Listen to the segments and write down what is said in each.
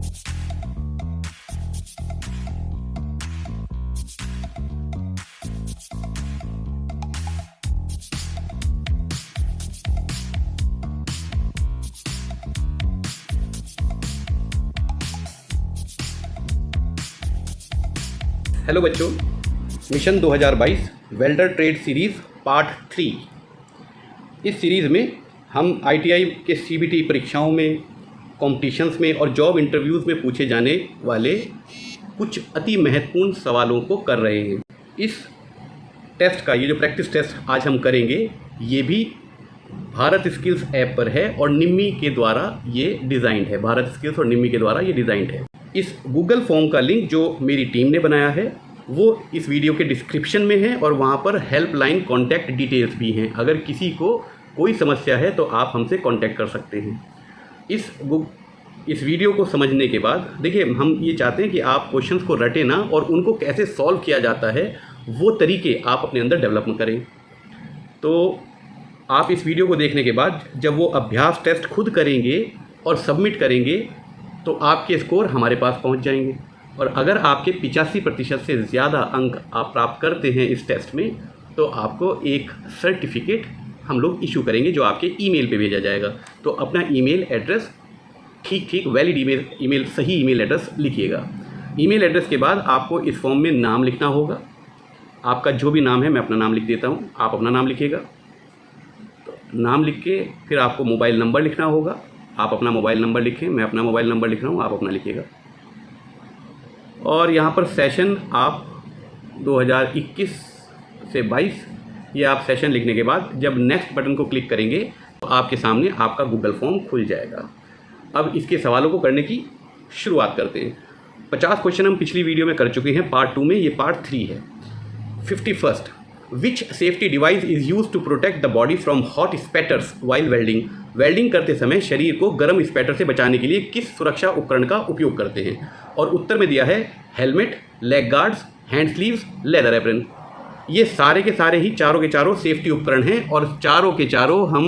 Hello बच्चों, mission 2022 welder trade series part 3। इस series में हम आईटीआई के सीबीटी परीक्षाओं में, कॉम्पिटिशन्स में और जॉब इंटरव्यूज़ में पूछे जाने वाले कुछ अति महत्वपूर्ण सवालों को कर रहे हैं। इस टेस्ट का ये जो प्रैक्टिस टेस्ट आज हम करेंगे, ये भी भारत स्किल्स ऐप पर है और निम्मी के द्वारा ये डिज़ाइंड है। भारत स्किल्स और निम्मी के द्वारा ये डिज़ाइंड है। इस गूगल फॉर्म का लिंक जो मेरी टीम ने बनाया है वो इस वीडियो के डिस्क्रिप्शन में है और वहाँ पर हेल्पलाइन कॉन्टैक्ट डिटेल्स भी हैं। अगर किसी को कोई समस्या है तो आप हमसे कॉन्टैक्ट कर सकते हैं। इस वीडियो को समझने के बाद देखिए, हम ये चाहते हैं कि आप क्वेश्चंस को रटें ना, और उनको कैसे सॉल्व किया जाता है वो तरीके आप अपने अंदर डेवलप करें। तो आप इस वीडियो को देखने के बाद जब वो अभ्यास टेस्ट खुद करेंगे और सबमिट करेंगे तो आपके स्कोर हमारे पास पहुंच जाएंगे। और अगर आपके 85% से ज़्यादा अंक आप प्राप्त करते हैं इस टेस्ट में, तो आपको एक सर्टिफिकेट हम लोग इशू करेंगे जो आपके ईमेल पे भेजा जाएगा। तो अपना ईमेल एड्रेस ठीक वैलिड ईमेल सही ईमेल एड्रेस लिखिएगा। ईमेल एड्रेस के बाद आपको इस फॉर्म में नाम लिखना होगा। आपका जो भी नाम है, मैं अपना नाम लिख देता हूँ, आप अपना नाम लिखिएगा। तो नाम लिख के फिर आपको मोबाइल नंबर लिखना होगा। आप अपना मोबाइल नंबर लिखें, मैं अपना मोबाइल नंबर लिख रहा हूँ, आप अपना लिखिएगा। और यहाँ पर सेशन आप 2021 से 22, ये आप सेशन लिखने के बाद जब नेक्स्ट बटन को क्लिक करेंगे तो आपके सामने आपका गूगल फॉर्म खुल जाएगा। अब इसके सवालों को करने की शुरुआत करते हैं। 50 क्वेश्चन हम पिछली वीडियो में कर चुके हैं पार्ट 2 में, ये पार्ट 3 है। 51st, which safety device is use to protect the body from hot spatters while welding. Welding करते समय शरीर को गर्म स्पैटर से बचाने के लिए किस सुरक्षा उपकरण का उपयोग करते हैं? और उत्तर में दिया है helmet, leg guards, hand sleeves, leather apron. ये सारे के सारे ही चारों के चारों सेफ्टी उपकरण हैं और चारों के चारों हम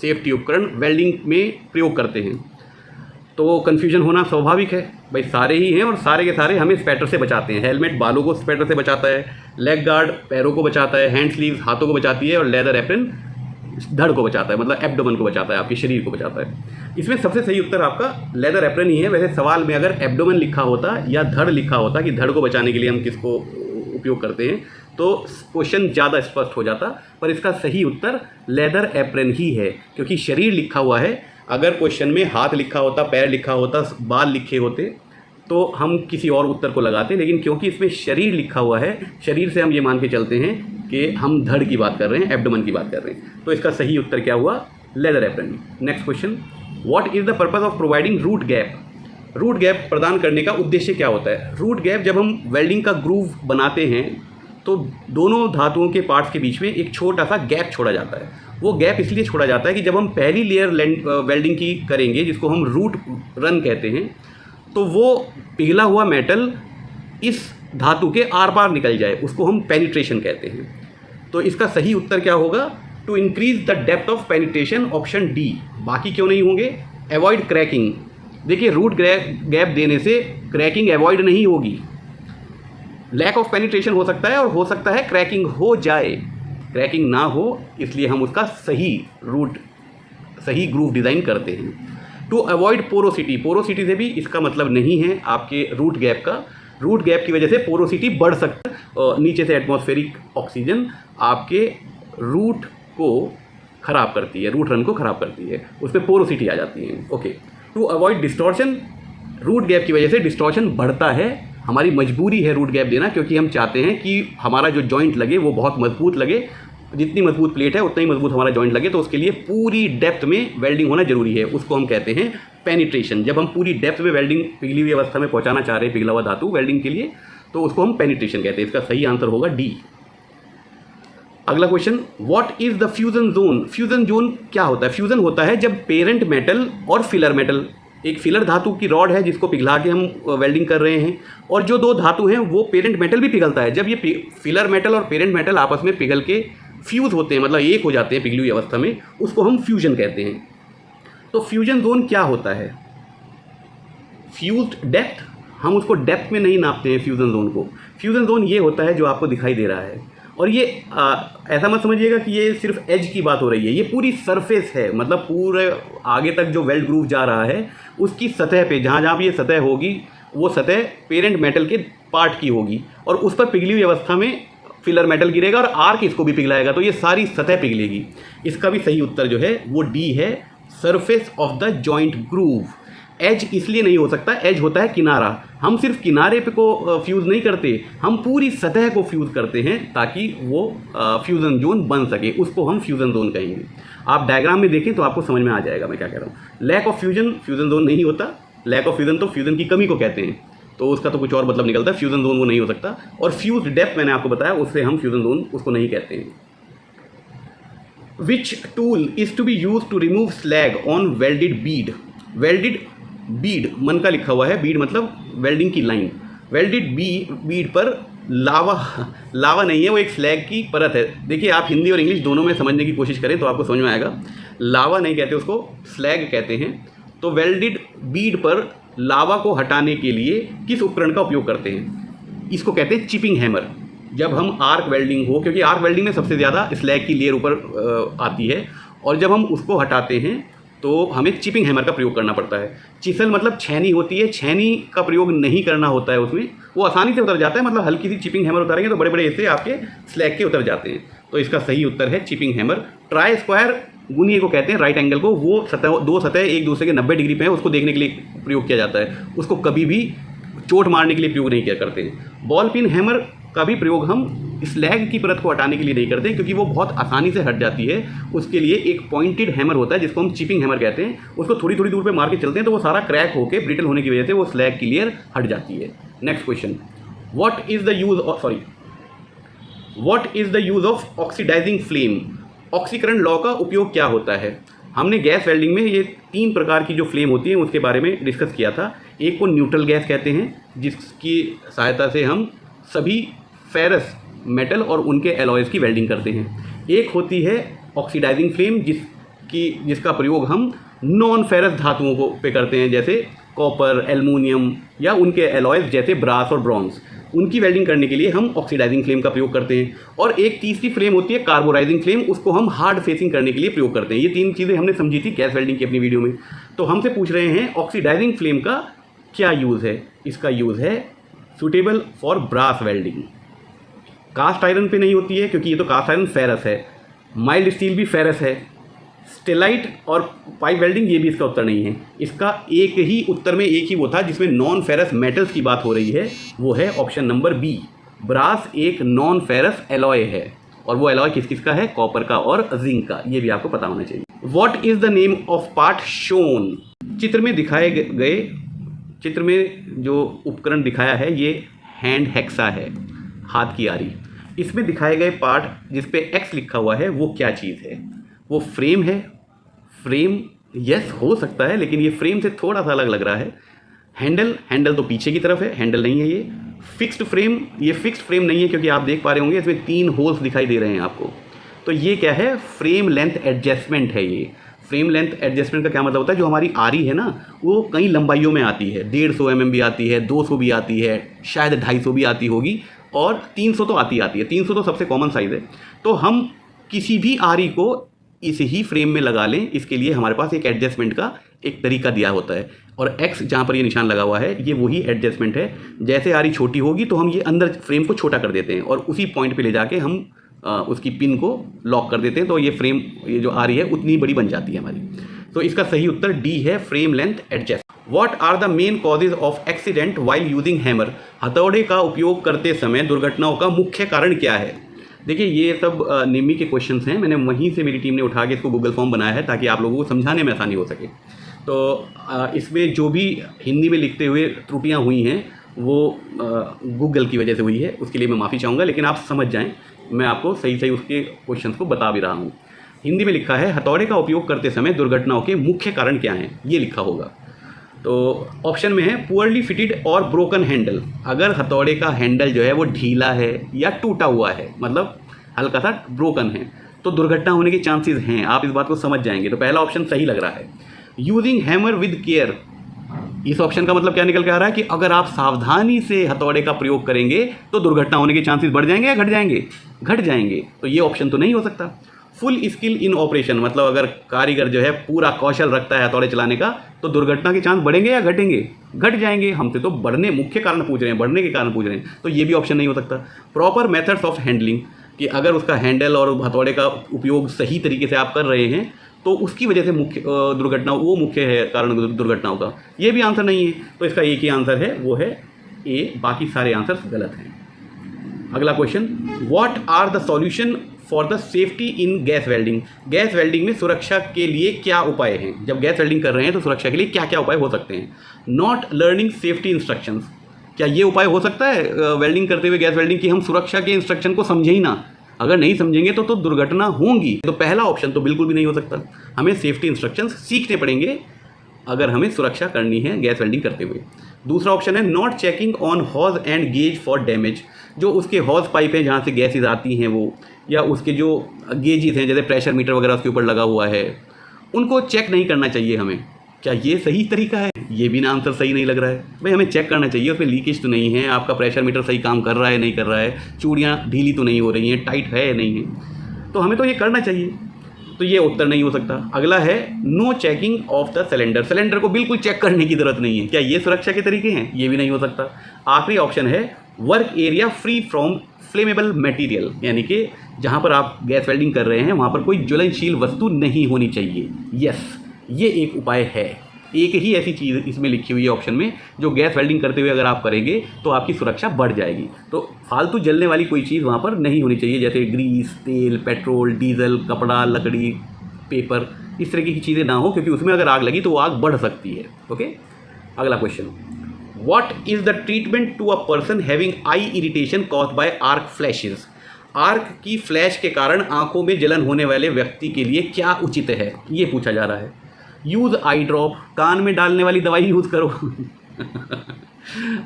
सेफ्टी उपकरण वेल्डिंग में प्रयोग करते हैं। तो कन्फ्यूजन होना स्वाभाविक है भाई, सारे ही हैं और सारे के सारे हमें स्पैटर से बचाते हैं। हेलमेट बालों को स्पैटर से बचाता है, लेग गार्ड पैरों को बचाता है, हैंड स्लीव्स हाथों को बचाती है और लेदर एप्रन धड़ को बचाता है, मतलब एब्डोमेन को बचाता है, आपके शरीर को बचाता है। इसमें सबसे सही उत्तर आपका लेदर एप्रन ही है। वैसे सवाल में अगर एब्डोमेन लिखा होता या धड़ लिखा होता कि धड़ को बचाने के लिए हम किसको उपयोग करते हैं, तो क्वेश्चन ज़्यादा स्पष्ट हो जाता। पर इसका सही उत्तर लेदर एप्रन ही है, क्योंकि शरीर लिखा हुआ है। अगर क्वेश्चन में हाथ लिखा होता, पैर लिखा होता, बाल लिखे होते तो हम किसी और उत्तर को लगाते, लेकिन क्योंकि इसमें शरीर लिखा हुआ है, शरीर से हम ये मान के चलते हैं कि हम धड़ की बात कर रहे हैं, एब्डोमेन की बात कर रहे हैं। तो इसका सही उत्तर क्या हुआ? Leather apron. Next question, what is the purpose of providing root gap. Root gap प्रदान करने का उद्देश्य क्या होता है? रूट गैप, जब हम वेल्डिंग का ग्रूव बनाते हैं तो दोनों धातुओं के पार्ट्स के बीच में एक छोटा सा गैप छोड़ा जाता है। वो गैप इसलिए छोड़ा जाता है कि जब हम पहली लेयर वेल्डिंग की करेंगे, जिसको हम रूट रन कहते हैं, तो वो पिघला हुआ मेटल इस धातु के आर पार निकल जाए, उसको हम पेनिट्रेशन कहते हैं। तो इसका सही उत्तर क्या होगा? To increase the depth of penetration, option D. बाकी क्यों नहीं होंगे? Avoid cracking. देखिए, रूट गैप देने से क्रैकिंग अवॉइड नहीं होगी, लैक ऑफ पेनिट्रेशन हो सकता है और हो सकता है क्रैकिंग हो जाए। क्रैकिंग ना हो, इसलिए हम उसका सही ग्रूव डिज़ाइन करते हैं। टू अवॉइड पोरोसिटी, पोरोसिटी से भी इसका मतलब नहीं है आपके रूट गैप का। रूट गैप की वजह से पोरोसिटी बढ़ सकती है, नीचे से एटमॉस्फेरिक ऑक्सीजन आपके रूट को ख़राब करती है, रूट रन को ख़राब करती है, उसमें पोरोसिटी आ जाती है। Okay. To avoid distortion, root gap की वजह से डिस्टॉर्शन बढ़ता है, हमारी मजबूरी है रूट गैप देना, क्योंकि हम चाहते हैं कि हमारा जो जॉइंट लगे वो बहुत मजबूत लगे। जितनी मजबूत प्लेट है उतना ही मजबूत हमारा जॉइंट लगे, तो उसके लिए पूरी डेप्थ में वेल्डिंग होना जरूरी है। उसको हम कहते हैं पेनिट्रेशन। जब हम पूरी डेप्थ में वेल्डिंग पिघली हुई अवस्था में पहुंचाना चाह रहे हैं पिघला हुआ धातु वेल्डिंग के लिए, तो उसको हम पेनिट्रेशन कहते हैं। इसका सही आंसर होगा डी। अगला question, what is the fusion zone. Fusion zone क्या होता है? फ्यूजन होता है जब पेरेंट मेटल और फिलर मेटल, एक फिलर धातु की रॉड है जिसको पिघला के हम वेल्डिंग कर रहे हैं, और जो दो धातु हैं वो पेरेंट मेटल भी पिघलता है। जब ये फिलर मेटल और पेरेंट मेटल आपस में पिघल के फ्यूज़ होते हैं, मतलब एक हो जाते हैं पिघली हुई अवस्था में, उसको हम फ्यूजन कहते हैं। तो फ्यूजन जोन क्या होता है? फ्यूज्ड डेप्थ, हम उसको डेप्थ में नहीं नापते हैं फ्यूज़न जोन को। फ्यूज़न जोन ये होता है जो आपको दिखाई दे रहा है। और ये ऐसा मत समझिएगा कि ये सिर्फ एज की बात हो रही है, ये पूरी सरफेस है, मतलब पूरे आगे तक जो वेल्ड ग्रूव जा रहा है उसकी सतह पे जहाँ जहाँ भी ये सतह होगी वो सतह पेरेंट मेटल के पार्ट की होगी और उस पर पिघली हुई अवस्था में फिलर मेटल गिरेगा और आर्क इसको भी पिघलाएगा, तो ये सारी सतह पिघलेगी। इसका भी सही उत्तर जो है वो डी है, surface of the joint groove. एज इसलिए नहीं हो सकता, एज होता है किनारा, हम सिर्फ किनारे पे को फ्यूज़ नहीं करते, हम पूरी सतह को फ्यूज़ करते हैं ताकि वो फ्यूज़न जोन बन सके, उसको हम फ्यूज़न जोन कहेंगे। आप डायग्राम में देखें तो आपको समझ में आ जाएगा मैं क्या कह रहा हूँ। Lack of fusion fusion zone नहीं होता, लैक ऑफ फ्यूज़न तो फ्यूज़न की कमी को कहते हैं, तो उसका तो कुछ और मतलब निकलता है, फ्यूज़न जोन वो नहीं हो सकता। और फ्यूज डेप्थ मैंने आपको बताया, उससे हम फ्यूज़न जोन उसको नहीं कहते हैं। Which tool is to be use to remove slag on welded bead. Welded bead मन का लिखा हुआ है, बीड मतलब वेल्डिंग की लाइन। वेल्डेड बीड पर लावा नहीं है, वो एक स्लैग की परत है। देखिए आप हिंदी और इंग्लिश दोनों में समझने की कोशिश करें तो आपको समझ में आएगा। लावा नहीं कहते उसको, स्लैग कहते हैं। तो वेल्डेड बीड पर लावा को हटाने के लिए किस उपकरण का उपयोग करते हैं? इसको कहते हैं चिपिंग हैमर। जब हम आर्क वेल्डिंग हो, क्योंकि आर्क वेल्डिंग में सबसे ज़्यादा स्लैग की लेयर ऊपर आती है, और जब हम उसको हटाते हैं तो हमें चिपिंग हैमर का प्रयोग करना पड़ता है। चिसल मतलब छेनी होती है, छेनी का प्रयोग नहीं करना होता है उसमें, वो आसानी से उतर जाता है, मतलब हल्की सी चिपिंग हैमर उतारेंगे तो बड़े बड़े हिस्से आपके स्लैग के उतर जाते हैं। तो इसका सही उत्तर है चिपिंग हैमर। ट्राई स्क्वायर गुनिये को कहते हैं, राइट एंगल को, वो सतह दो सतह एक दूसरे के 90 डिग्री पे है, उसको देखने के लिए प्रयोग किया जाता है, उसको कभी भी चोट मारने के लिए प्रयोग नहीं किया करते हैं। बॉल पिन हैमर का भी प्रयोग हम स्लैग की परत को हटाने के लिए नहीं करते क्योंकि वो बहुत आसानी से हट जाती है। उसके लिए एक पॉइंटेड हैमर होता है जिसको हम चिपिंग हैमर कहते हैं, उसको थोड़ी थोड़ी दूर पे मार के चलते हैं तो वो सारा क्रैक होकर ब्रिटल होने की वजह से वो स्लैग की लेयर हट जाती है। Next question, what is the use of oxidizing flame. ऑक्सीकरण लॉ का उपयोग क्या होता है? हमने गैस वेल्डिंग में ये 3 प्रकार की जो फ्लेम होती है उसके बारे में डिस्कस किया था। एक को न्यूट्रल गैस कहते हैं, जिसकी सहायता से हम सभी फेरस मेटल और उनके एलॉयज़ की वेल्डिंग करते हैं। एक होती है ऑक्सीडाइजिंग फ्लेम, जिसका प्रयोग हम नॉन फेरस धातुओं को पे करते हैं, जैसे कॉपर, एल्युमिनियम या उनके एलॉयज़ जैसे ब्रास और ब्रॉन्ज, उनकी वेल्डिंग करने के लिए हम ऑक्सीडाइजिंग फ्लेम का प्रयोग करते हैं। और एक तीसरी फ्लेम होती है कार्बोराइजिंग फ्लेम, उसको हम हार्ड फेसिंग करने के लिए प्रयोग करते हैं। ये 3 चीज़ें हमने समझी थी गैस वेल्डिंग की अपनी वीडियो में। तो हमसे पूछ रहे हैं ऑक्सीडाइजिंग फ्लेम का क्या यूज़ है? इसका यूज़ है suitable for brass welding. Cast iron पे नहीं होती है क्योंकि ये तो कास्ट आयरन फेरस है, माइल्ड स्टील भी फेरस है, स्टेलाइट और पाइप वेल्डिंग ये भी इसका उत्तर नहीं है। इसका एक ही उत्तर में एक ही वो था जिसमें नॉन फेरस मेटल्स की बात हो रही है, वो है ऑप्शन नंबर बी। ब्रास एक नॉन फेरस एलॉय है और वो एलॉय किस किस का है? कॉपर का और जिंक का, ये भी आपको पता होना चाहिए। What is the name of part shown. चित्र में दिखाए गए, चित्र में जो उपकरण दिखाया है ये हैंड हेक्सा है, हाथ की आरी। इसमें दिखाए गए पार्ट जिस पे एक्स लिखा हुआ है वो क्या चीज़ है? वो फ्रेम है। फ्रेम यस हो सकता है, लेकिन ये फ्रेम से थोड़ा सा अलग लग रहा है। हैंडल तो पीछे की तरफ है, हैंडल नहीं है ये। फिक्स्ड फ्रेम, ये फिक्स्ड फ्रेम नहीं है क्योंकि आप देख पा रहे होंगे इसमें 3 होल्स दिखाई दे रहे हैं आपको। तो ये क्या है? फ्रेम लेंथ एडजस्टमेंट है ये। फ्रेम लेंथ एडजस्टमेंट का क्या मतलब होता है? जो हमारी आरी है ना वो कई लंबाइयों में आती है, 150 mm भी आती है, 200 भी आती है, शायद 250 भी आती होगी, और 300 तो आती है। 300 तो सबसे कॉमन साइज़ है। तो हम किसी भी आरी को इस ही फ्रेम में लगा लें, इसके लिए हमारे पास एक एडजस्टमेंट का एक तरीका दिया होता है। और एक्स जहाँ पर ये निशान लगा हुआ है ये वही एडजस्टमेंट है। जैसे आरी छोटी होगी तो हम ये अंदर फ्रेम को छोटा कर देते हैं और उसी पॉइंट पे ले जाके हम उसकी पिन को लॉक कर देते हैं, तो ये फ्रेम, ये जो आरी है उतनी बड़ी बन जाती है हमारी। तो इसका सही उत्तर डी है, frame length adjust. What are the main causes of accident while using hammer. हथौड़े का उपयोग करते समय दुर्घटनाओं का मुख्य कारण क्या है? देखिए ये सब निम्मी के क्वेश्चंस हैं, मैंने वहीं से मेरी टीम ने उठा के इसको गूगल फॉर्म बनाया है ताकि आप लोगों को समझाने में आसानी हो सके। तो इसमें जो भी हिंदी में लिखते हुए त्रुटियां हुई हैं वो गूगल की वजह से हुई है, उसके लिए मैं माफ़ी चाहूँगा, लेकिन आप समझ जाएँ, मैं आपको सही सही उसके क्वेश्चंस को बता भी रहा हूँ। हिंदी में लिखा है हथौड़े का उपयोग करते समय दुर्घटनाओं के मुख्य कारण क्या हैं, ये लिखा होगा। तो ऑप्शन में है पुअरली फिटेड और ब्रोकन हैंडल। अगर हथौड़े का हैंडल जो है वो ढीला है या टूटा हुआ है, मतलब हल्का सा ब्रोकन है, तो दुर्घटना होने के चांसेस हैं, आप इस बात को समझ जाएंगे। तो पहला ऑप्शन सही लग रहा है। यूजिंग हैमर विद केयर, इस ऑप्शन का मतलब क्या निकल के आ रहा है कि अगर आप सावधानी से हथौड़े का प्रयोग करेंगे तो दुर्घटना होने के चांसेस बढ़ जाएंगे या घट जाएंगे? घट जाएंगे। तो ये ऑप्शन तो नहीं हो सकता। फुल स्किल इन ऑपरेशन मतलब अगर कारीगर जो है पूरा कौशल रखता है हथौड़े चलाने का तो दुर्घटना के चांस बढ़ेंगे या घटेंगे? घट जाएंगे। हमसे तो बढ़ने मुख्य कारण पूछ रहे हैं, बढ़ने के कारण पूछ रहे हैं, तो ये भी ऑप्शन नहीं हो सकता। प्रॉपर मेथड्स ऑफ हैंडलिंग कि अगर उसका हैंडल और हथौड़े का उपयोग सही तरीके से आप कर रहे हैं तो उसकी वजह से मुख्य दुर्घटना वो मुख्य है कारण दुर्घटनाओं का, ये भी आंसर नहीं है। तो इसका एक ही आंसर है, वो है ए, बाकी सारे आंसर्स गलत हैं। अगला question, what are the solution for the safety in gas welding? Gas welding में सुरक्षा के लिए क्या उपाय हैं? जब गैस वेल्डिंग कर रहे हैं तो सुरक्षा के लिए क्या क्या उपाय हो सकते हैं? नॉट लर्निंग सेफ्टी इंस्ट्रक्शंस, क्या ये उपाय हो सकता है वेल्डिंग करते हुए गैस वेल्डिंग की हम सुरक्षा के इंस्ट्रक्शन को समझे ही ना? अगर नहीं समझेंगे तो दुर्घटना होंगी। तो पहला ऑप्शन तो बिल्कुल भी नहीं हो सकता। हमें सेफ्टी इंस्ट्रक्शंस सीखने पड़ेंगे अगर हमें सुरक्षा करनी है गैस वेल्डिंग करते हुए। दूसरा ऑप्शन है not checking on hose and gauge for damage, जो उसके हॉज पाइप हैं जहाँ से गैसेज आती हैं वो, या उसके जो गेजेस हैं जैसे प्रेशर मीटर वगैरह उसके ऊपर लगा हुआ है, उनको चेक नहीं करना चाहिए हमें। क्या ये सही तरीका है? ये भी ना आंसर सही नहीं लग रहा है। भाई हमें चेक करना चाहिए उसमें लीकेज तो नहीं है, आपका प्रेशर मीटर सही काम कर रहा है नहीं कर रहा है, चूड़ियाँ ढीली तो नहीं हो रही हैं, टाइट है या नहीं है, तो हमें तो ये करना चाहिए। तो ये उत्तर नहीं हो सकता। अगला है no checking of the cylinder, cylinder को बिल्कुल चेक करने की ज़रूरत नहीं है। क्या ये सुरक्षा के तरीके हैं? ये भी नहीं हो सकता। आखिरी ऑप्शन है work area free from flammable material, यानी कि जहाँ पर आप गैस वेल्डिंग कर रहे हैं वहाँ पर कोई ज्वलनशील वस्तु नहीं होनी चाहिए। यस, ये एक उपाय है। एक ही ऐसी चीज़ इसमें लिखी हुई है ऑप्शन में जो गैस वेल्डिंग करते हुए अगर आप करेंगे तो आपकी सुरक्षा बढ़ जाएगी। तो फालतू जलने वाली कोई चीज़ वहाँ पर नहीं होनी चाहिए, जैसे ग्रीस, तेल, पेट्रोल, डीजल, कपड़ा, लकड़ी, पेपर, इस तरह की चीज़ें ना हो, क्योंकि उसमें अगर आग लगी तो वो आग बढ़ सकती है। ओके, अगला question, what is the treatment to a person having eye irritation caused by arc flashes? Arc की फ्लैश के कारण आंखों में जलन होने वाले व्यक्ति के लिए क्या उचित है, ये पूछा जा रहा है। यूज़ आई ड्रॉप, कान में डालने वाली दवाई यूज़ करो।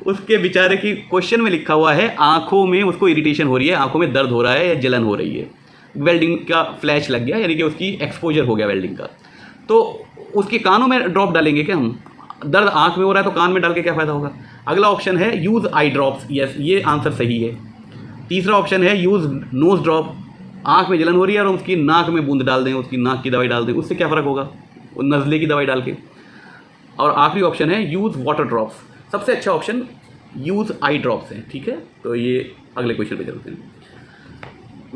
उसके बेचारे की क्वेश्चन में लिखा हुआ है आंखों में उसको इरिटेशन हो रही है, आंखों में दर्द हो रहा है या जलन हो रही है, वेल्डिंग का फ्लैश लग गया, यानी कि उसकी एक्सपोजर हो गया वेल्डिंग का, तो उसके कानों में ड्रॉप डालेंगे क्या हम? दर्द आंख में हो रहा है तो कान में डाल के क्या फ़ायदा होगा? अगला ऑप्शन है यूज़ आई ड्रॉप्स, यस, ये आंसर सही है। तीसरा ऑप्शन है यूज़ नोज ड्रॉप, आंख में जलन हो रही है और उसकी नाक में बूंद डाल दें, उसकी नाक की दवाई डाल दें, उससे क्या फ़र्क होगा? वो नज़ले की दवाई डाल के। और आखिरी ऑप्शन है यूज़ वाटर ड्रॉप्स, सबसे अच्छा ऑप्शन यूज़ आई ड्रॉप्स है। ठीक है, तो ये अगले क्वेश्चन पे चलते हैं।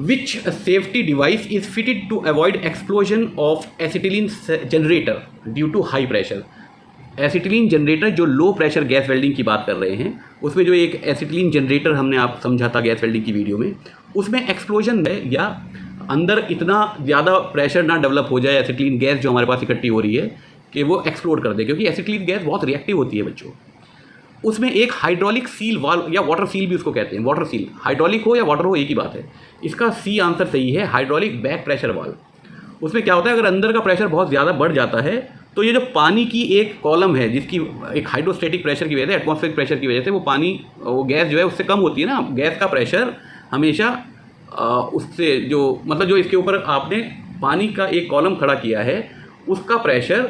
Which safety device is fitted to avoid explosion of acetylene generator due to high pressure? Acetylene generator, जो लो प्रेशर गैस वेल्डिंग की बात कर रहे हैं, उसमें जो एक एसिटिलीन जनरेटर हमने आप समझा था गैस वेल्डिंग की वीडियो में, उसमें एक्सप्लोजन है या अंदर इतना ज़्यादा प्रेशर ना डेवलप हो जाए एसिटिलीन गैस जो हमारे पास इकट्ठी हो रही है कि वो एक्सप्लोड कर दे, क्योंकि एसिटिलीन गैस बहुत रिएक्टिव होती है बच्चों। उसमें एक हाइड्रोलिक सील वाल्व या वाटर सील भी उसको कहते हैं, वाटर सील, हाइड्रोलिक हो या वाटर हो एक ही बात है। इसका सी आंसर सही है, हाइड्रोलिक बैक प्रेशर वाल्व। उसमें क्या होता है, अगर अंदर का प्रेशर बहुत ज़्यादा बढ़ जाता है तो ये जो पानी की एक कॉलम है जिसकी एक हाइड्रोस्टेटिक प्रेशर की वजह से, एटमॉस्फेरिक प्रेशर की वजह से वो गैस जो है उससे कम होती है ना, गैस का प्रेशर हमेशा उससे जो मतलब जो इसके ऊपर आपने पानी का एक कॉलम खड़ा किया है उसका प्रेशर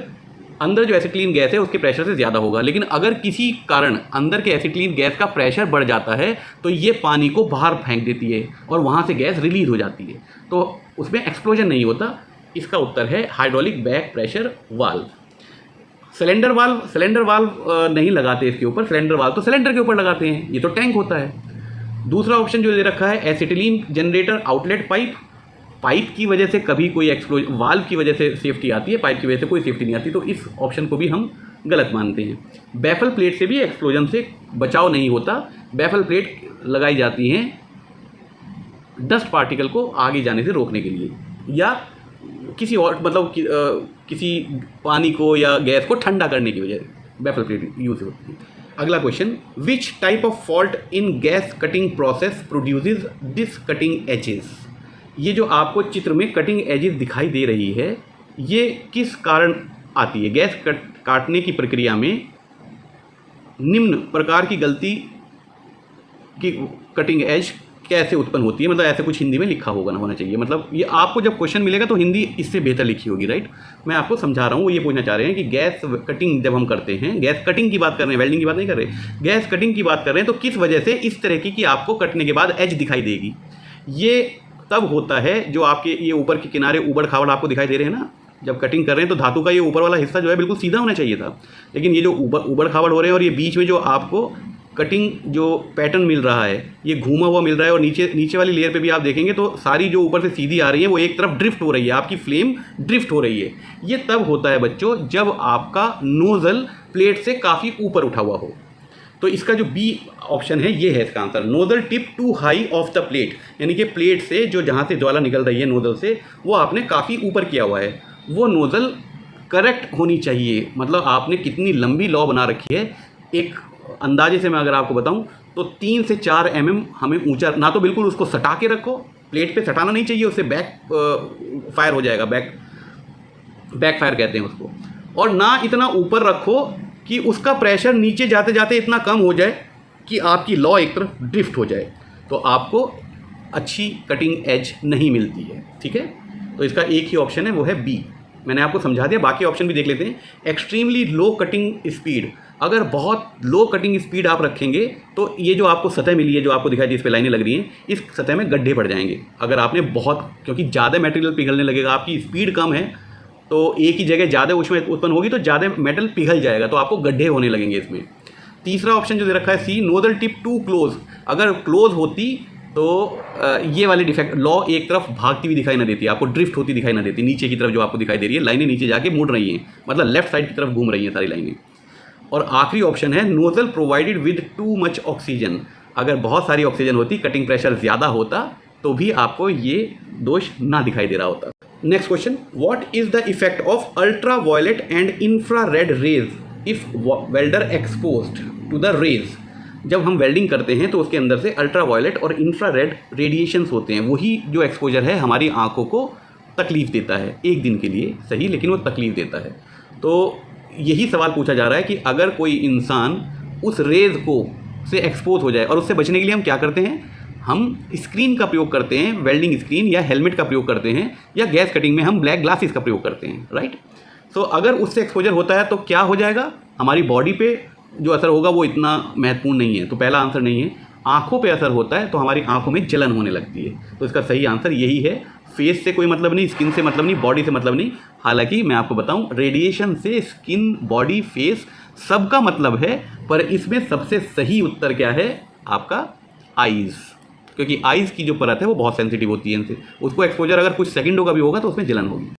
अंदर जो एसिटिलीन गैस है उसके प्रेशर से ज़्यादा होगा। लेकिन अगर किसी कारण अंदर के एसिटिलीन गैस का प्रेशर बढ़ जाता है तो ये पानी को बाहर फेंक देती है और वहाँ से गैस रिलीज़ हो जाती है, तो उसमें एक्सप्लोजन नहीं होता। इसका उत्तर है hydraulic back pressure valve. Cylinder valve नहीं लगाते इसके ऊपर, सिलेंडर वाल्व तो सिलेंडर के ऊपर लगाते हैं, ये तो टैंक होता है। दूसरा ऑप्शन जो दे रखा है acetylene generator outlet pipe, pipe की वजह से कभी कोई एक्सप्लोजन, वाल्व की वजह से सेफ्टी आती है, पाइप की वजह से कोई सेफ्टी नहीं आती, तो इस ऑप्शन को भी हम गलत मानते हैं। बैफल प्लेट से भी एक्सप्लोजन से बचाव नहीं होता, बैफल प्लेट लगाई जाती हैं डस्ट पार्टिकल को आगे जाने से रोकने के लिए, या किसी और मतलब किसी पानी को या गैस को ठंडा करने की वजह से बैफल प्लेट यूज होती है। अगला question, which type of fault in gas cutting process produces this cutting edges? ये जो आपको चित्र में कटिंग एजेस दिखाई दे रही है, ये किस कारण आती है? गैस काटने की प्रक्रिया में निम्न प्रकार की गलती की कटिंग एज कैसे उत्पन्न होती है, मतलब ऐसे कुछ हिंदी में लिखा होगा ना, होना चाहिए। मतलब ये आपको जब क्वेश्चन मिलेगा तो हिंदी इससे बेहतर लिखी होगी, राइट। मैं आपको समझा रहा हूँ, वो ये पूछना चाह रहे हैं कि गैस कटिंग जब हम करते हैं, गैस कटिंग की बात कर रहे हैं, वेल्डिंग की बात नहीं कर रहे, गैस कटिंग की बात कर रहे हैं, तो किस वजह से इस तरह की कि आपको कटने के बाद एज दिखाई देगी। ये तब होता है जो आपके ये ऊपर के किनारे ऊबड़ खाबड़ आपको दिखाई दे रहे हैं ना, जब कटिंग कर रहे हैं तो धातु का ये ऊपर वाला हिस्सा जो है बिल्कुल सीधा होना चाहिए था, लेकिन ये जो ऊबड़ खाबड़ हो रहे हैं और ये बीच में जो आपको कटिंग जो पैटर्न मिल रहा है ये घूमा हुआ मिल रहा है, और नीचे वाली लेयर पे भी आप देखेंगे तो सारी जो ऊपर से सीधी आ रही है वो एक तरफ ड्रिफ्ट हो रही है, आपकी फ्लेम ड्रिफ्ट हो रही है। ये तब होता है बच्चों जब आपका नोज़ल प्लेट से काफ़ी ऊपर उठा हुआ हो। तो इसका जो बी ऑप्शन है ये है इसका answer, nozzle tip too high of the plate, यानी कि प्लेट से जो जहाँ से ज्वाला निकल रही है नोज़ल से वो आपने काफ़ी ऊपर किया हुआ है, वो नोज़ल करेक्ट होनी चाहिए। मतलब आपने कितनी लंबी लॉ बना रखी है, एक अंदाजे से मैं अगर आपको बताऊं तो 3 से 4 mm हमें ऊंचा, ना तो बिल्कुल उसको सटा के रखो, प्लेट पे सटाना नहीं चाहिए, उससे बैक फायर हो जाएगा, बैक फायर कहते हैं उसको, और ना इतना ऊपर रखो कि उसका प्रेशर नीचे जाते जाते इतना कम हो जाए कि आपकी लॉ एक तरफ ड्रिफ्ट हो जाए, तो आपको अच्छी कटिंग एज नहीं मिलती है, ठीक है। तो इसका एक ही ऑप्शन है, वो है बी। मैंने आपको समझा दिया, बाकी ऑप्शन भी देख लेते हैं। एक्सट्रीमली लो कटिंग स्पीड, अगर बहुत लो कटिंग स्पीड आप रखेंगे तो ये जो आपको सतह मिली है, जो आपको दिखाई दी इस पे लाइनें लग रही हैं, इस सतह में गड्ढे पड़ जाएंगे अगर आपने बहुत, क्योंकि ज़्यादा मटेरियल पिघलने लगेगा, आपकी स्पीड कम है तो एक ही जगह ज़्यादा उसमें उत्पन्न होगी तो ज़्यादा मेटल पिघल जाएगा, तो आपको गड्ढे होने लगेंगे इसमें। तीसरा ऑप्शन जो दे रखा है सी, नोजल टिप टू क्लोज, अगर क्लोज होती तो ये वाली डिफेक्ट लॉ एक तरफ भागती हुई दिखाई ना देती, आपको ड्रिफ्ट होती दिखाई ना देती, नीचे की तरफ जो आपको दिखाई दे रही है लाइनें नीचे जाके मुड़ रही हैं, मतलब लेफ्ट साइड की तरफ घूम रही हैं सारी लाइनें। और आखिरी ऑप्शन है nozzle provided with too much oxygen, अगर बहुत सारी ऑक्सीजन होती, कटिंग प्रेशर ज़्यादा होता तो भी आपको ये दोष ना दिखाई दे रहा होता। Next question, what is the effect of ultraviolet and infrared rays if welder exposed to the rays. जब हम वेल्डिंग करते हैं तो उसके अंदर से अल्ट्रा वायलेट और इंफ्रारेड रेडिएशंस होते हैं, वही जो एक्सपोजर है हमारी आंखों को तकलीफ़ देता है, एक दिन के लिए सही, लेकिन वो तकलीफ़ देता है। तो यही सवाल पूछा जा रहा है कि अगर कोई इंसान उस रेज को से एक्सपोज हो जाए, और उससे बचने के लिए हम क्या करते हैं, हम स्क्रीन का प्रयोग करते हैं, वेल्डिंग स्क्रीन या हेलमेट का प्रयोग करते हैं, या गैस कटिंग में हम ब्लैक ग्लासेस का प्रयोग करते हैं, राइट। सो अगर उससे एक्सपोजर होता है तो क्या हो जाएगा, हमारी बॉडी पे जो असर होगा वो इतना महत्वपूर्ण नहीं है, तो पहला आंसर नहीं है। आँखों पे असर होता है तो हमारी आँखों में जलन होने लगती है, तो इसका सही आंसर यही है। फेस से कोई मतलब नहीं, स्किन से मतलब नहीं, बॉडी से मतलब नहीं। हालांकि मैं आपको बताऊं, रेडिएशन से स्किन, बॉडी, फेस सबका मतलब है, पर इसमें सबसे सही उत्तर क्या है आपका आईज़, क्योंकि आईज़ की जो परत है वो बहुत सेंसिटिव होती है इनसे, उसको एक्सपोजर अगर कुछ सेकंडों का भी होगा तो उसमें जलन होगी।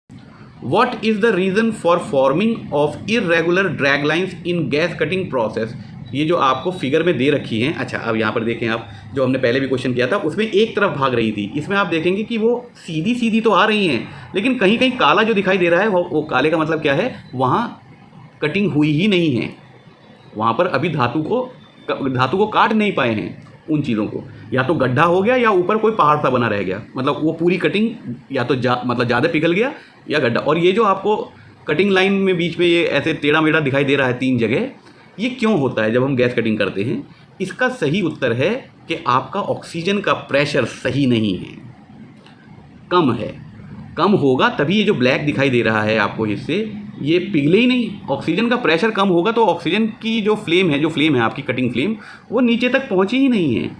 What is the reason for forming of irregular drag lines in gas cutting process? ये जो आपको फिगर में दे रखी हैं, अच्छा अब यहाँ पर देखें आप, जो हमने पहले भी क्वेश्चन किया था उसमें एक तरफ भाग रही थी, इसमें आप देखेंगे कि वो सीधी सीधी तो आ रही हैं, लेकिन कहीं कहीं काला जो दिखाई दे रहा है वो काले का मतलब क्या है, वहाँ कटिंग हुई ही नहीं है, वहाँ पर अभी धातु को काट नहीं पाए हैं उन चीज़ों को, या तो गड्ढा हो गया या ऊपर कोई पहाड़ सा बना रह गया, मतलब वो पूरी कटिंग या तो मतलब ज़्यादा पिघल गया या गड्ढा। और ये जो आपको कटिंग लाइन में बीच में ये ऐसे टेढ़ा मेढ़ा दिखाई दे रहा है 3 जगह, ये क्यों होता है जब हम गैस कटिंग करते हैं? इसका सही उत्तर है कि आपका ऑक्सीजन का प्रेशर सही नहीं है, कम है। कम होगा तभी ये जो ब्लैक दिखाई दे रहा है आपको हिस्से, ये पिघले ही नहीं। ऑक्सीजन का प्रेशर कम होगा तो ऑक्सीजन की जो फ्लेम है आपकी कटिंग फ्लेम, वो नीचे तक पहुँची ही नहीं है,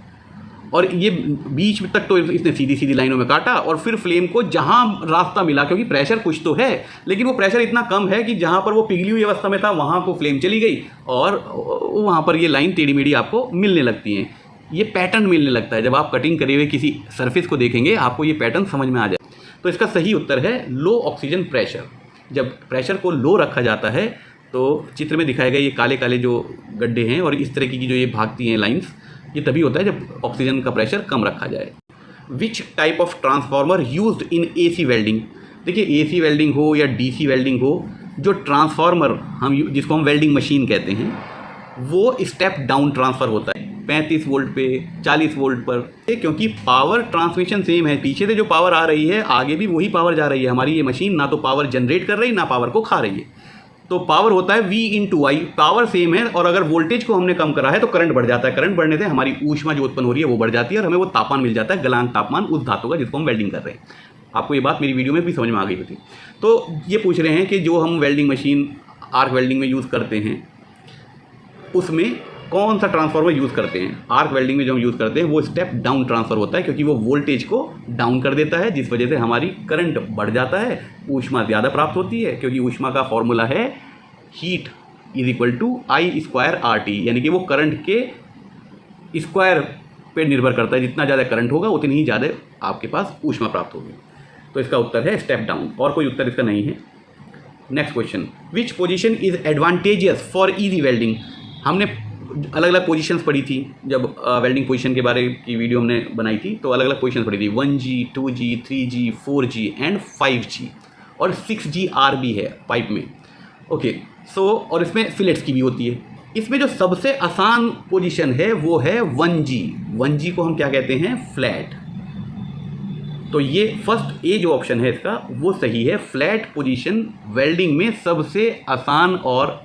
और ये बीच तक तो इसने सीधी सीधी लाइनों में काटा, और फिर फ्लेम को जहाँ रास्ता मिला, क्योंकि प्रेशर कुछ तो है, लेकिन वो प्रेशर इतना कम है कि जहाँ पर वो पिघली हुई अवस्था में था वहाँ को फ्लेम चली गई, और वहाँ पर ये लाइन टेढ़ी मेढ़ी आपको मिलने लगती हैं, ये पैटर्न मिलने लगता है। जब आप कटिंग करे हुए किसी सरफेस को देखेंगे आपको ये पैटर्न समझ में आ जाए। तो इसका सही उत्तर है लो ऑक्सीजन प्रेशर। जब प्रेशर को लो रखा जाता है तो चित्र में दिखाए गए ये काले काले जो गड्ढे हैं और इस तरह की जो ये भागती हैं लाइन्स, ये तभी होता है जब ऑक्सीजन का प्रेशर कम रखा जाए। विच type of transformer used in AC welding? देखिए AC वेल्डिंग हो या DC वेल्डिंग हो, जो ट्रांसफार्मर जिसको हम वेल्डिंग मशीन कहते हैं, वो स्टेप डाउन ट्रांसफ़र होता है 35 वोल्ट पे, 40 वोल्ट पर, क्योंकि पावर ट्रांसमिशन सेम है। पीछे से जो पावर आ रही है आगे भी वही पावर जा रही है। हमारी ये मशीन ना तो पावर जनरेट कर रही, ना पावर को खा रही है। तो पावर होता है V/I, पावर सेम है, और अगर वोल्टेज को हमने कम करा है तो करंट बढ़ जाता है। करंट बढ़ने से हमारी ऊष्मा जो उत्पन्न हो रही है वो बढ़ जाती है और हमें वो तापमान मिल जाता है, गलनांक तापमान उस धातु का जिसको हम वेल्डिंग कर रहे हैं। आपको ये बात मेरी वीडियो में भी समझ में आ गई होती। तो ये पूछ रहे हैं कि जो हम वेल्डिंग मशीन आर्क वेल्डिंग में यूज़ करते हैं उसमें कौन सा ट्रांसफार्मर यूज़ करते हैं। आर्क वेल्डिंग में जो हम यूज़ करते हैं वो स्टेप डाउन ट्रांसफर होता है, क्योंकि वो वोल्टेज को डाउन कर देता है, जिस वजह से हमारी करंट बढ़ जाता है, ऊष्मा ज़्यादा प्राप्त होती है, क्योंकि ऊष्मा का फॉर्मूला है हीट = I²RT, यानी कि वो करंट के स्क्वायर पे निर्भर करता है। जितना ज़्यादा करंट होगा उतनी ही ज़्यादा आपके पास ऊष्मा प्राप्त होगी। तो इसका उत्तर है स्टेप डाउन, और कोई उत्तर इसका नहीं है। Next question, which position is advantageous for easy welding. हमने अलग अलग पोजीशंस पढ़ी थी जब वेल्डिंग पोजीशन के बारे की वीडियो हमने बनाई थी, तो अलग अलग पोजीशन पढ़ी थी 1G, 2G, 3G, 4G and 5G, और 6GR भी है पाइप में। ओके, सो और इसमें फिलेट्स की भी होती है। इसमें जो सबसे आसान पोजीशन है वो है 1G। 1G को हम क्या कहते हैं, फ्लैट। तो ये फर्स्ट ए जो ऑप्शन है इसका वो सही है। फ्लैट पोजीशन वेल्डिंग में सबसे आसान और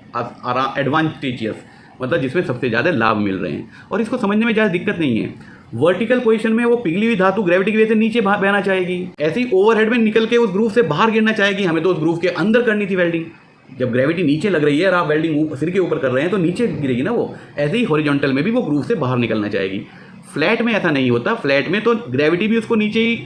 एडवांटेजियस, मतलब जिसमें सबसे ज़्यादा लाभ मिल रहे हैं, और इसको समझने में ज़्यादा दिक्कत नहीं है। वर्टिकल पोजीशन में वो पिघली हुई धातु ग्रेविटी की वजह से नीचे बहना चाहेगी, ऐसे ही ओवरहेड में निकल के उस ग्रूव से बाहर गिरना चाहेगी। हमें तो उस ग्रूव के अंदर करनी थी वेल्डिंग। जब ग्रेविटी नीचे लग रही है और आप वेल्डिंग सिर के ऊपर कर रहे हैं तो नीचे गिरेगी ना वो। ऐसे ही हॉरिजॉन्टल में भी वो ग्रूव से बाहर निकलना चाहेगी। फ्लैट में ऐसा नहीं होता। फ्लैट में तो ग्रेविटी भी उसको नीचे ही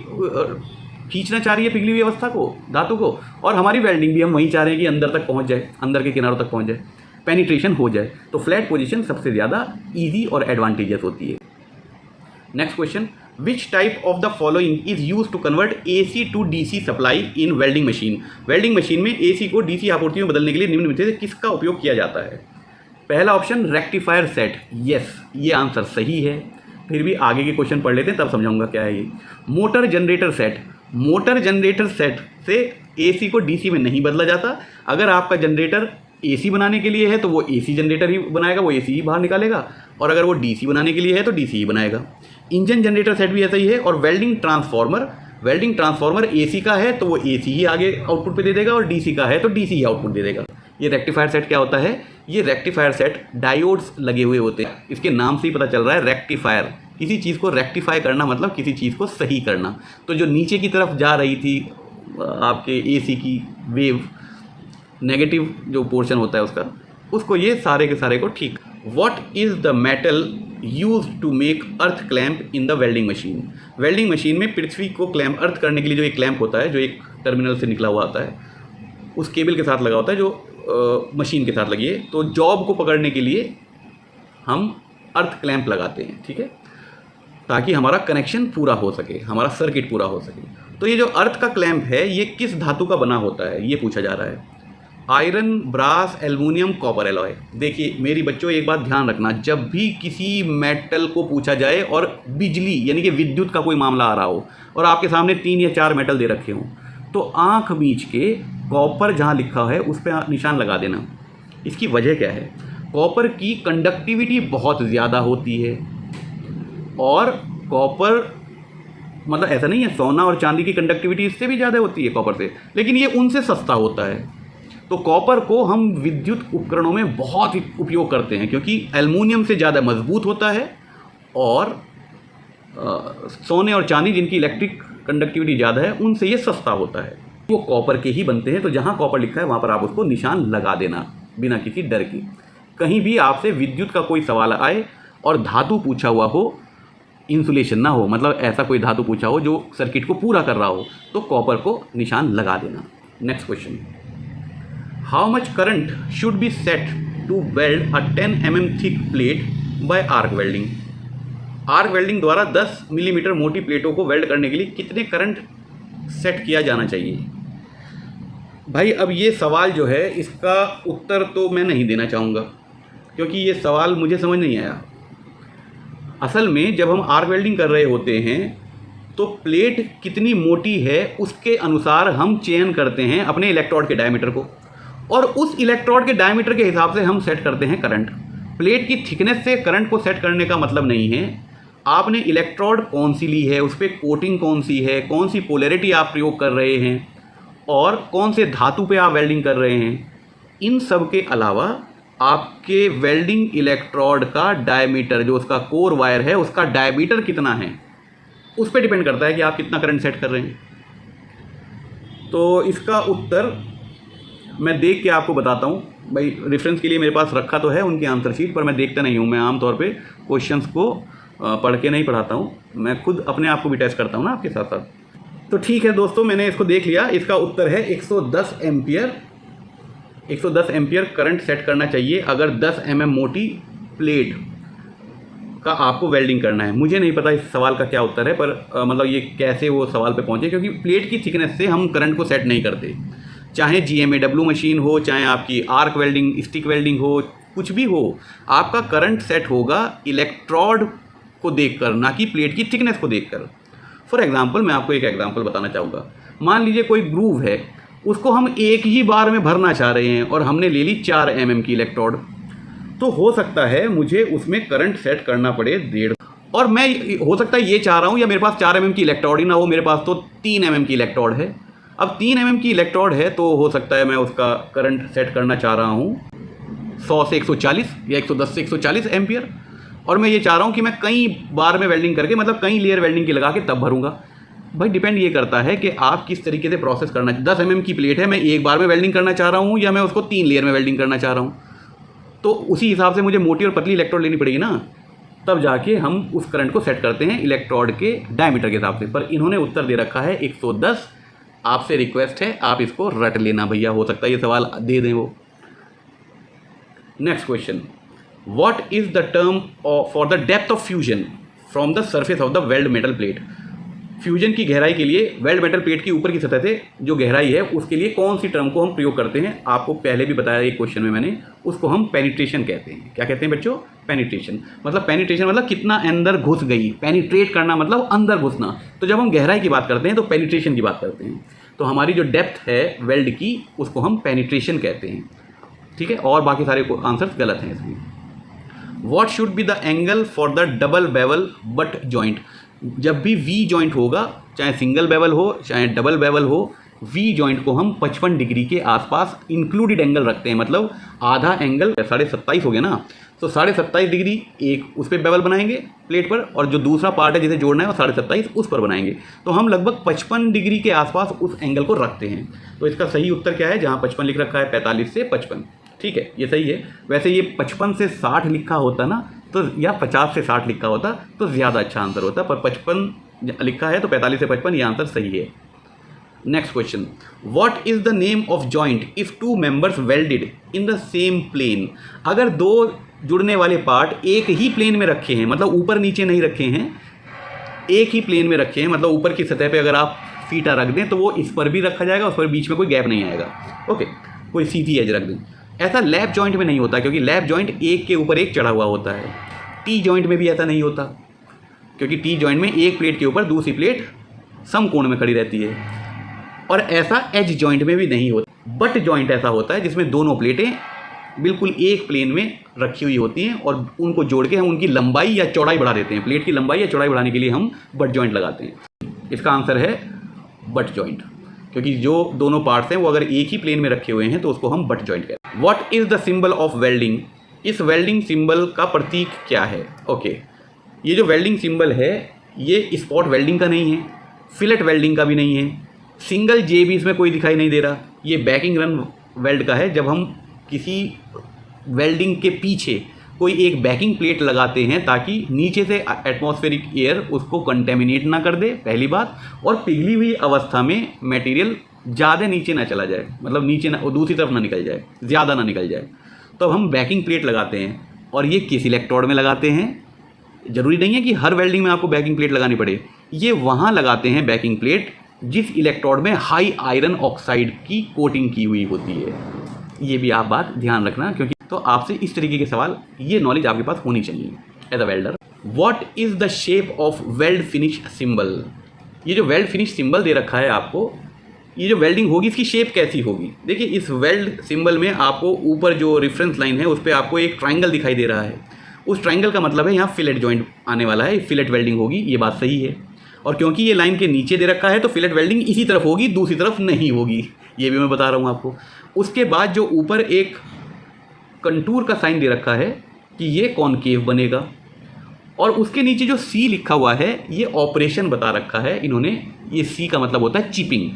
खींचना चाह रही है, पिघली हुई अवस्था को, धातु को, और हमारी वेल्डिंग भी हम वहीं चाह रहे हैं कि अंदर तक पहुँच जाए, अंदर के किनारों तक पहुँच जाए, पेनिट्रेशन हो जाए। तो फ्लैट पोजीशन सबसे ज़्यादा ईजी और एडवांटेजियस होती है। Next question, which type of the following is use to convert AC to DC supply in welding machine. Welding machine में AC को DC आपूर्ति में बदलने के लिए निम्न में से किसका उपयोग किया जाता है। पहला ऑप्शन रेक्टिफायर सेट। यस, ये आंसर सही है। फिर भी आगे के क्वेश्चन पढ़ लेते हैं तब समझाऊंगा क्या है ये। Motor generator set. Motor generator set से AC को DC में नहीं बदला जाता। अगर आपका जनरेटर AC बनाने के लिए है तो वो AC जनरेटर ही बनाएगा, वो AC ही बाहर निकालेगा, और अगर वो DC बनाने के लिए है तो DC ही बनाएगा। इंजन जनरेटर सेट भी ऐसा ही है। और वेल्डिंग ट्रांसफार्मर AC का है तो वो AC ही आगे आउटपुट पे दे देगा, और DC का है तो DC ही आउटपुट दे देगा। ये रेक्टिफायर सेट क्या होता है, ये रेक्टिफायर सेट डायोड्स लगे हुए होते हैं। इसके नाम से ही पता चल रहा है रेक्टिफायर। किसी चीज़ को रेक्टिफाई करना मतलब किसी चीज़ को सही करना। तो जो नीचे की तरफ जा रही थी आपके AC की वेव, नेगेटिव जो पोर्शन होता है उसको ये सारे के सारे को ठीक। What is the metal use to make earth clamp in the welding machine. Welding machine में पृथ्वी को क्लैम्प, अर्थ करने के लिए जो एक क्लैम्प होता है, जो एक टर्मिनल से निकला हुआ आता है, उस केबल के साथ लगा होता है, जो मशीन के साथ लगी है। तो जॉब को पकड़ने के लिए हम अर्थ क्लैम्प लगाते हैं, ठीक है, ताकि हमारा कनेक्शन पूरा हो सके, हमारा सर्किट पूरा हो सके। तो ये जो अर्थ का क्लैम्प है ये किस धातु का बना होता है, ये पूछा जा रहा है। Iron, brass, aluminium, copper alloy. देखिए मेरी बच्चों एक बात ध्यान रखना, जब भी किसी मेटल को पूछा जाए और बिजली यानी कि विद्युत का कोई मामला आ रहा हो और आपके सामने 3 या 4 मेटल दे रखे हों, तो आंख बीच के कॉपर जहाँ लिखा है उस पर निशान लगा देना। इसकी वजह क्या है, कॉपर की कंडक्टिविटी बहुत ज़्यादा होती है, और कॉपर मतलब ऐसा नहीं है, सोना और चांदी की कंडक्टिविटी इससे भी ज़्यादा होती है कॉपर से, लेकिन ये उनसे सस्ता होता है। तो कॉपर को हम विद्युत उपकरणों में बहुत ही उपयोग करते हैं, क्योंकि एल्युमिनियम से ज़्यादा मजबूत होता है, और सोने और चांदी जिनकी इलेक्ट्रिक कंडक्टिविटी ज़्यादा है उनसे ये सस्ता होता है। वो कॉपर के ही बनते हैं। तो जहाँ कॉपर लिखा है वहाँ पर आप उसको निशान लगा देना बिना किसी डर के। कहीं भी आपसे विद्युत का कोई सवाल आए और धातु पूछा हुआ हो, इंसुलेशन ना हो, मतलब ऐसा कोई धातु पूछा हो जो सर्किट को पूरा कर रहा हो, तो कॉपर को निशान लगा देना। Next question, how much current should be set to weld a 10 mm thick plate by arc welding. Arc welding द्वारा 10 मिलीमीटर मोटी प्लेटों को वेल्ड करने के लिए कितने करंट सेट किया जाना चाहिए। भाई अब ये सवाल जो है इसका उत्तर तो मैं नहीं देना चाहूँगा, क्योंकि ये सवाल मुझे समझ नहीं आया। असल में जब हम आर्क वेल्डिंग कर रहे होते हैं तो प्लेट कितनी मोटी है उसके अनुसार हम चयन करते हैं अपने इलेक्ट्रोड के डायमीटर को, और उस इलेक्ट्रोड के डायमीटर के हिसाब से हम सेट करते हैं करंट। प्लेट की थिकनेस से करंट को सेट करने का मतलब नहीं है आपने इलेक्ट्रोड कौन सी ली है, उस पर कोटिंग कौन सी है, कौन सी पोलैरिटी आप प्रयोग कर रहे हैं, और कौन से धातु पे आप वेल्डिंग कर रहे हैं, इन सब के अलावा आपके वेल्डिंग इलेक्ट्रोड का डायमीटर, जो उसका कोर वायर है उसका डायमीटर कितना है, उस पर डिपेंड करता है कि आप कितना करंट सेट कर रहे हैं। तो इसका उत्तर मैं देख के आपको बताता हूँ भाई, रेफरेंस के लिए मेरे पास रखा तो है उनकी आंसर शीट, पर मैं देखता नहीं हूँ। मैं आमतौर पे क्वेश्चंस को पढ़ के नहीं पढ़ाता हूँ, मैं खुद अपने आप को भी टेस्ट करता हूँ ना आपके साथ साथ। तो ठीक है दोस्तों, मैंने इसको देख लिया। इसका उत्तर है 110 एम्पियर। 110 एम्पियर करंट सेट करना चाहिए अगर 10 mm मोटी प्लेट का आपको वेल्डिंग करना है। मुझे नहीं पता इस सवाल का क्या उत्तर है, पर मतलब ये कैसे वो सवाल पे पहुँचे, क्योंकि प्लेट की थिकनेस से हम करंट को सेट नहीं करते। चाहे GMAW मशीन हो, चाहे आपकी आर्क वेल्डिंग, स्टिक वेल्डिंग हो, कुछ भी हो, आपका करंट सेट होगा इलेक्ट्रोड को देखकर, ना कि प्लेट की थिकनेस को देखकर। फॉर एग्जांपल मैं आपको एक एग्जांपल बताना चाहूँगा। मान लीजिए कोई ग्रूव है, उसको हम एक ही बार में भरना चाह रहे हैं और हमने ले ली 4 mm की इलेक्ट्रोड, तो हो सकता है मुझे उसमें करंट सेट करना पड़े 1.5, और मैं हो सकता है ये चाह रहा हूँ या मेरे पास 4 mm की इलेक्ट्रोड ही ना हो, मेरे पास तो 3 mm की इलेक्ट्रोड है। अब 3 mm की इलेक्ट्रोड है तो हो सकता है मैं उसका करंट सेट करना चाह रहा हूँ 100 से 140 या 110 से 140 एम्पियर, और मैं ये चाह रहा हूँ कि मैं कई बार में वेल्डिंग करके, मतलब कई लेयर वेल्डिंग की लगा के तब भरूंगा। भाई डिपेंड ये करता है कि आप किस तरीके से प्रोसेस करना। 10 mm की प्लेट है, मैं एक बार में वेल्डिंग करना चाह रहा हूँ या मैं उसको 3 लेयर में वेल्डिंग करना चाह रहा हूँ, तो उसी हिसाब से मुझे मोटी और पतली इलेक्ट्रोड लेनी पड़ेगी ना, तब जाके हम उस करंट को सेट करते हैं इलेक्ट्रोड के डायमीटर के हिसाब से। पर इन्होंने उत्तर दे रखा है 110। आपसे रिक्वेस्ट है आप इसको रट लेना भैया, हो सकता है ये सवाल दे दें वो। Next question, what is the term for the depth of fusion from the surface of the weld metal plate. Fusion की गहराई के लिए वेल्ड मेटल प्लेट की ऊपर की सतह से जो गहराई है उसके लिए कौन सी टर्म को हम प्रयोग करते हैं, आपको पहले भी बताया एक क्वेश्चन में मैंने, उसको हम पेनिट्रेशन कहते हैं। क्या कहते हैं बच्चों? पेनिट्रेशन। मतलब पेनिट्रेशन मतलब कितना अंदर घुस गई, पेनिट्रेट करना मतलब अंदर घुसना। तो जब हम गहराई की बात करते हैं तो पेनिट्रेशन की बात करते हैं। तो हमारी जो डेप्थ है वेल्ड की उसको हम पेनिट्रेशन कहते हैं, ठीक है। और बाकी सारे आंसर्स गलत हैं इसमें। What should be the angle for the double bevel butt joint. जब भी वी जॉइंट होगा, चाहे सिंगल बेवल हो चाहे डबल बेवल हो, वी जॉइंट को हम 55 डिग्री के आसपास इंक्लूडेड एंगल रखते हैं। मतलब आधा एंगल 27.5 हो गया ना, तो 27.5 डिग्री एक उस पर बेवल बनाएंगे प्लेट पर, और जो दूसरा पार्ट है जिसे जोड़ना है वो 27.5 उस पर बनाएंगे। तो हम लगभग 55 डिग्री के आसपास उस एंगल को रखते हैं। तो इसका सही उत्तर क्या है? जहाँ 55 लिख रखा है 45 से 55, ठीक है, ये सही है। वैसे ये 55 से 60 लिखा होता ना, तो या 50 से 60 लिखा होता तो ज़्यादा अच्छा आंसर होता, पर 55 लिखा है तो 45 से 55 ये आंसर सही है। Next question, what is the name of joint if 2 members welded in the same plane. अगर 2 जुड़ने वाले पार्ट एक ही प्लेन में रखे हैं, मतलब ऊपर नीचे नहीं रखे हैं, एक ही प्लेन में रखे हैं, मतलब ऊपर की सतह पे अगर आप फीटा रख दें तो वो इस पर भी रखा जाएगा, उस पर बीच में कोई गैप नहीं आएगा, ओके, कोई सीधी एज रख दें। ऐसा लैप जॉइंट में नहीं होता, क्योंकि लैप जॉइंट एक के ऊपर एक चढ़ा हुआ होता है। टी जॉइंट में भी ऐसा नहीं होता, क्योंकि टी जॉइंट में एक प्लेट के ऊपर दूसरी प्लेट समकोण में खड़ी रहती है। और ऐसा एज जॉइंट में भी नहीं होता। बट जॉइंट ऐसा होता है जिसमें दोनों प्लेटें बिल्कुल एक प्लेन में रखी हुई होती हैं और उनको जोड़ के हम उनकी लंबाई या चौड़ाई बढ़ा देते हैं। प्लेट की लंबाई या चौड़ाई बढ़ाने के लिए हम बट जॉइंट लगाते हैं। इसका आंसर है बट जॉइंट, क्योंकि जो दोनों पार्ट्स हैं वो अगर एक ही प्लेन में रखे हुए हैं तो उसको हम बट जॉइंट कहते हैं। What is the symbol of welding. इस वेल्डिंग सिंबल का प्रतीक क्या है? ओके, ये जो वेल्डिंग सिंबल है ये स्पॉट वेल्डिंग का नहीं है, फिलेट वेल्डिंग का भी नहीं है, सिंगल जे भी इसमें कोई दिखाई नहीं दे रहा। ये बैकिंग रन वेल्ड का है। जब हम किसी वेल्डिंग के पीछे कोई एक बैकिंग प्लेट लगाते हैं ताकि नीचे से एटमॉस्फेरिक एयर उसको कंटेमिनेट ना कर दे, पहली बात, और पिघली हुई अवस्था में मटेरियल ज़्यादा नीचे ना चला जाए, मतलब नीचे ना, दूसरी तरफ ना निकल जाए, ज़्यादा ना निकल जाए, तो हम बैकिंग प्लेट लगाते हैं। और ये किस इलेक्ट्रोड में लगाते हैं? ज़रूरी नहीं है कि हर वेल्डिंग में आपको बैकिंग प्लेट लगानी पड़े। ये वहाँ लगाते हैं बैकिंग प्लेट जिस इलेक्ट्रोड में हाई आयरन ऑक्साइड की कोटिंग की हुई होती है। ये भी आप बात ध्यान रखना, क्योंकि तो आपसे इस तरीके के सवाल, ये नॉलेज आपके पास होनी चाहिए as a welder. What is the shape of weld finish symbol. ये जो वेल्ड फिनिश सिंबल दे रखा है आपको, ये जो वेल्डिंग होगी इसकी शेप कैसी होगी? देखिए इस वेल्ड सिंबल में आपको ऊपर जो रेफरेंस लाइन है उस पर आपको एक ट्राइंगल दिखाई दे रहा है। उस ट्राइंगल का मतलब है यहाँ फिलेट जॉइंट आने वाला है, फिलेट वेल्डिंग होगी, ये बात सही है। और क्योंकि ये लाइन के नीचे दे रखा है तो फिलेट वेल्डिंग इसी तरफ होगी, दूसरी तरफ नहीं होगी। ये भी मैं बता रहा हूँ आपको। उसके बाद जो ऊपर एक कंटूर का साइन दे रखा है कि ये कॉनकेव बनेगा, और उसके नीचे जो सी लिखा हुआ है ये ऑपरेशन बता रखा है इन्होंने। ये सी का मतलब होता है चिपिंग,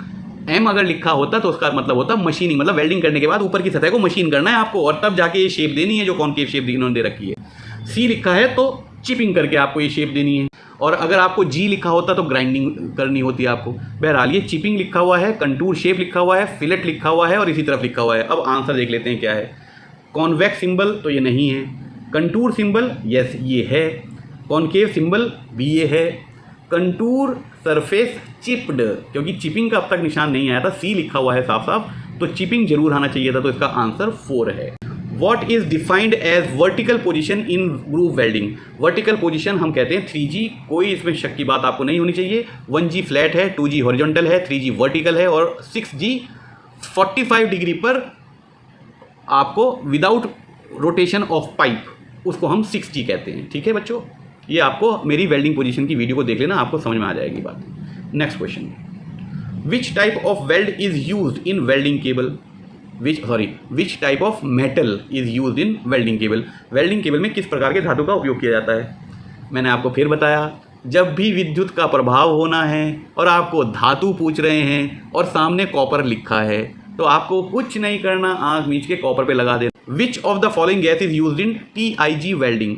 एम अगर लिखा होता तो उसका मतलब होता मशीनिंग, मतलब वेल्डिंग करने के बाद ऊपर की सतह को मशीन करना है आपको, और तब जाके ये शेप देनी है जो कॉनकेव शेप इन्होंने दे रखी है। सी लिखा है तो चिपिंग करके आपको ये शेप देनी है, और अगर आपको जी लिखा होता तो ग्राइंडिंग करनी होती है आपको। बहरहाल ये चिपिंग लिखा हुआ है, कंटूर शेप लिखा हुआ है, फिलेट लिखा हुआ है और इसी तरफ लिखा हुआ है। अब आंसर देख लेते हैं क्या है। कॉन्वेक्स सिंबल तो ये नहीं है, कंटूर सिंबल यस ये है, कॉनकेव सिंबल भी ये है, कंटूर सरफेस चिप्ड, क्योंकि चिपिंग का अब तक निशान नहीं आया था, सी लिखा हुआ है साफ साफ, तो चिपिंग जरूर आना चाहिए था, तो इसका आंसर 4 है। What is defined as vertical position in groove welding? Vertical position हम कहते हैं 3G, कोई इसमें शक की बात आपको नहीं होनी चाहिए। 1G फ्लैट है, 2G हॉरिजॉन्टल है, 3G वर्टिकल है, और 6G 45 डिग्री पर आपको विदाउट रोटेशन ऑफ पाइप, उसको हम 6G कहते हैं। ठीक है बच्चों, ये आपको मेरी वेल्डिंग पोजीशन की वीडियो को देख लेना, आपको समझ में आ जाएगी बात। Next question, which type of weld is used in welding cable? Which type of metal is used in welding cable? Welding cable में किस प्रकार के धातु का उपयोग किया जाता है? मैंने आपको फिर बताया, जब भी विद्युत का प्रभाव होना है और आपको धातु पूछ रहे हैं और सामने कॉपर लिखा है, तो आपको कुछ नहीं करना, आंख मीच के कॉपर पे लगा देना। Which of the following gas is used in TIG welding?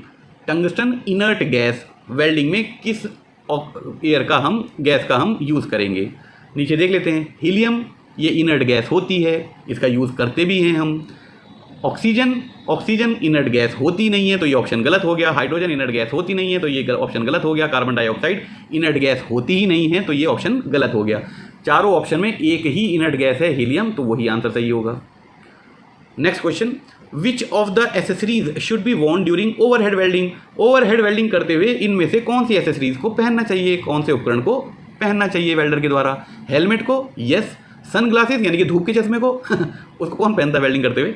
Tungsten inert gas welding में किस गैस का हम यूज़ करेंगे? नीचे देख लेते हैं। हीलियम, ये इनर्ट गैस होती है, इसका यूज़ करते भी हैं हम। ऑक्सीजन इनर्ट गैस होती नहीं है, तो ये ऑप्शन गलत हो गया। हाइड्रोजन इनर्ट गैस होती नहीं है, तो ये ऑप्शन गलत हो गया। कार्बन डाइऑक्साइड इनर्ट गैस होती ही नहीं है, तो ये ऑप्शन गलत हो गया। चारों ऑप्शन में एक ही इनर्ट गैस है, हीलियम, तो वही आंसर सही होगा। Next question, which of the accessories should be Warne during overhead welding? Overhead welding करते हुए इनमें से कौन सी एसेसरीज को पहनना चाहिए, कौन से उपकरण को पहनना चाहिए वेल्डर के द्वारा? हेलमेट को, यस। सनग्लासेस यानी कि धूप के चश्मे को उसको कौन पहनता है वेल्डिंग करते हुए?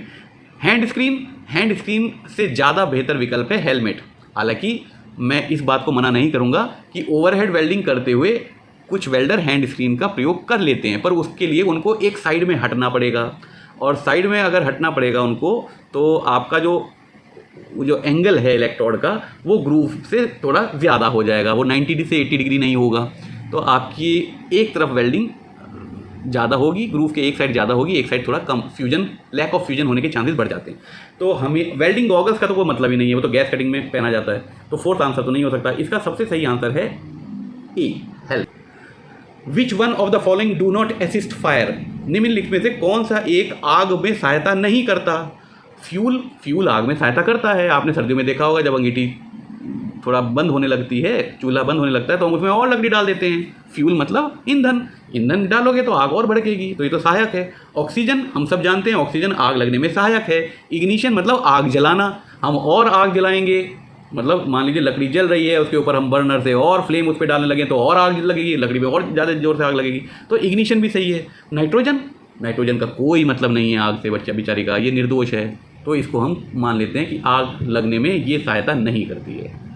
हैंड स्क्रीन से ज़्यादा बेहतर विकल्प है हेलमेट। हालांकि मैं इस बात को मना नहीं करूँगा कि ओवरहेड वेल्डिंग करते हुए कुछ वेल्डर हैंड स्क्रीन का प्रयोग कर लेते हैं, पर उसके लिए उनको एक साइड में हटना पड़ेगा, और साइड में अगर हटना पड़ेगा उनको, तो आपका जो एंगल है इलेक्ट्रोड का वो ग्रूव से थोड़ा ज़्यादा हो जाएगा, वो 90 से 80 डिग्री नहीं होगा, तो आपकी एक तरफ वेल्डिंग ज़्यादा होगी, ग्रूव के एक साइड ज़्यादा होगी, एक साइड थोड़ा कम, लैक ऑफ फ्यूजन होने के चांसेस बढ़ जाते हैं। तो हमें वेल्डिंग गॉगल्स का तो कोई मतलब ही नहीं है, वो तो गैस कटिंग में पहना जाता है, तो फोर्थ आंसर तो नहीं हो सकता। इसका सबसे सही आंसर है A, help. Which one of the following do not assist fire? निम्नलिखित में से कौन सा एक आग में सहायता नहीं करता? फ्यूल आग में सहायता करता है। आपने सर्दियों में देखा होगा, जब अंगीठी थोड़ा बंद होने लगती है, चूल्हा बंद होने लगता है, तो हम उसमें और लकड़ी डाल देते हैं। फ्यूल मतलब ईंधन डालोगे तो आग और भड़केगी, तो ये तो सहायक है। ऑक्सीजन हम सब जानते हैं, ऑक्सीजन आग लगने में सहायक है। इग्निशन मतलब आग जलाना, हम और आग जलाएंगे, मतलब मान लीजिए लकड़ी जल रही है, उसके ऊपर हम बर्नर से और फ्लेम उस पर डालने लगे तो और आग लगेगी, लकड़ी में और ज़्यादा जोर से आग लगेगी, तो इग्निशन भी सही है। नाइट्रोजन का कोई मतलब नहीं है आग से, बच्चा बेचारी का, ये निर्दोष है, तो इसको हम मान लेते हैं कि आग लगने में ये सहायता नहीं करती है।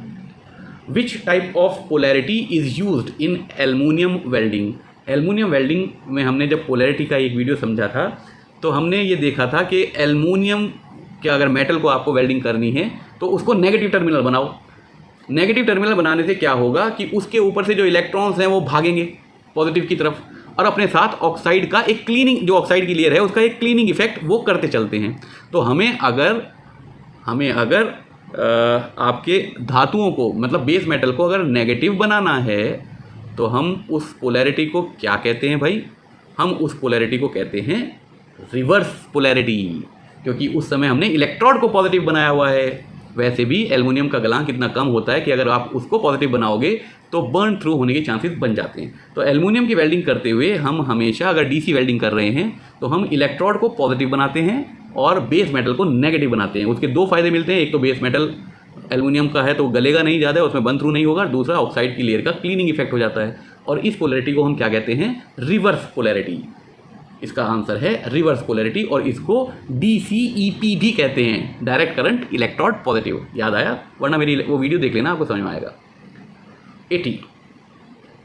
Which type of polarity is used in aluminium welding? Aluminium welding में हमने जब पोलैरिटी का एक वीडियो समझा था, तो हमने ये देखा था कि एल्युमिनियम के अगर मेटल को आपको वेल्डिंग करनी है तो उसको नेगेटिव टर्मिनल बनाओ। नेगेटिव टर्मिनल बनाने से क्या होगा कि उसके ऊपर से जो इलेक्ट्रॉन्स हैं वो भागेंगे पॉजिटिव की तरफ, और अपने साथ ऑक्साइड का एक क्लीनिंग, जो ऑक्साइड की लेयर है उसका एक क्लीनिंग इफेक्ट वो करते चलते हैं। तो हमें अगर आपके धातुओं को, मतलब बेस मेटल को अगर नेगेटिव बनाना है, तो हम उस पोलैरिटी को क्या कहते हैं भाई? हम उस पोलैरिटी को कहते हैं रिवर्स पोलैरिटी, क्योंकि उस समय हमने इलेक्ट्रोड को पॉजिटिव बनाया हुआ है। वैसे भी एल्युमिनियम का गलांक इतना कम होता है कि अगर आप उसको पॉजिटिव बनाओगे तो बर्न थ्रू होने के चांसेस बन जाते हैं। तो एल्युमिनियम की वेल्डिंग करते हुए हम हमेशा, अगर डीसी वेल्डिंग कर रहे हैं, तो हम इलेक्ट्रोड को पॉजिटिव बनाते हैं और बेस मेटल को नेगेटिव बनाते हैं। उसके दो फायदे मिलते हैं, एक तो बेस मेटल एल्युमिनियम का है तो गलेगा नहीं ज़्यादा, उसमें बर्न थ्रू नहीं होगा, दूसरा ऑक्साइड की लेयर का क्लीनिंग इफेक्ट हो जाता है। और इस पोलैरिटी को हम क्या कहते हैं? Reverse polarity. इसका आंसर है रिवर्स पोलैरिटी, और इसको DCEP भी कहते हैं, डायरेक्ट करंट इलेक्ट्रोड पॉजिटिव। याद आया? वरना मेरी वो वीडियो देख लेना, आपको समझ में आएगा। 80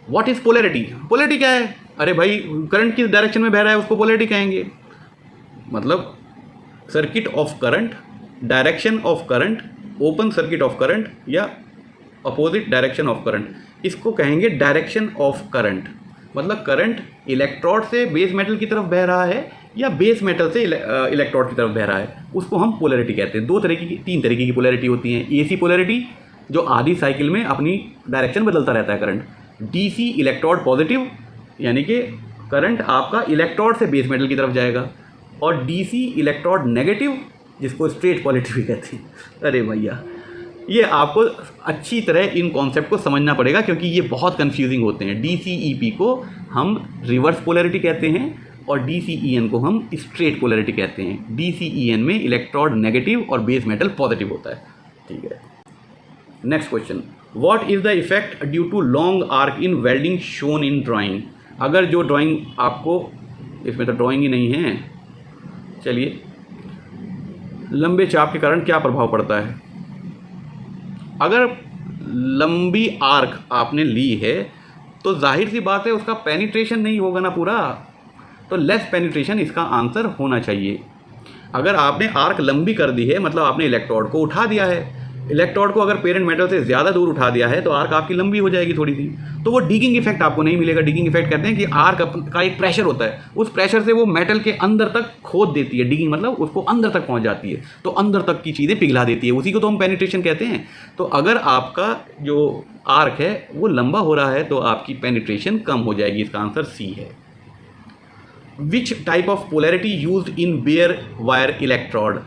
व्हाट इज पोलैरिटी? पोलैरिटी क्या है? अरे भाई करंट किस डायरेक्शन में बह रहा है उसको पोलैरिटी कहेंगे। मतलब circuit of current, direction of current, open circuit of current या अपोजिट डायरेक्शन ऑफ करंट, इसको कहेंगे डायरेक्शन ऑफ करंट। मतलब करंट इलेक्ट्रोड से बेस मेटल की तरफ बह रहा है या बेस मेटल से इलेक्ट्रोड की तरफ बह रहा है, उसको हम पोलैरिटी कहते हैं। तीन तरीके की पोलैरिटी होती हैं। एसी पोलैरिटी जो आधी साइकिल में अपनी डायरेक्शन बदलता रहता है करंट। डीसी इलेक्ट्रोड पॉजिटिव, यानी कि करंट आपका इलेक्ट्रोड से बेस मेटल की तरफ जाएगा। और डीसी इलेक्ट्रोड नेगेटिव, जिसको स्ट्रेट पोलैरिटी भी कहते हैं। अरे भैया ये आपको अच्छी तरह इन कॉन्सेप्ट को समझना पड़ेगा क्योंकि ये बहुत कंफ्यूजिंग होते हैं। डीसीईपी को हम रिवर्स पोलैरिटी कहते हैं और डीसीईएन को हम स्ट्रेट पोलैरिटी कहते हैं। डीसीईएन में इलेक्ट्रोड नेगेटिव और बेस मेटल पॉजिटिव होता है। ठीक है, next question, what is the effect due to long arc in welding shown in drawing. अगर जो ड्राइंग आपको, इसमें तो ड्राइंग ही नहीं है, चलिए, लंबे चाप के कारण क्या प्रभाव पड़ता है। अगर लंबी आर्क आपने ली है तो जाहिर सी बात है उसका पेनिट्रेशन नहीं होगा ना पूरा, तो लेस पेनिट्रेशन इसका आंसर होना चाहिए। अगर आपने आर्क लंबी कर दी है मतलब आपने इलेक्ट्रोड को उठा दिया है, इलेक्ट्रोड को अगर पेरेंट मेटल से ज़्यादा दूर उठा दिया है तो आर्क आपकी लंबी हो जाएगी थोड़ी सी, तो वो डिगिंग इफेक्ट आपको नहीं मिलेगा। डिगिंग इफेक्ट कहते हैं कि आर्क का एक प्रेशर होता है, उस प्रेशर से वो मेटल के अंदर तक खोद देती है। डिगिंग मतलब उसको अंदर तक पहुंच जाती है, तो अंदर तक की चीज़ें पिघला देती है, उसी को तो हम पेनिट्रेशन कहते हैं। तो अगर आपका जो आर्क है वो लंबा हो रहा है तो आपकी पेनिट्रेशन कम हो जाएगी। इसका आंसर सी है। Which type of polarity used in bare wire electrode.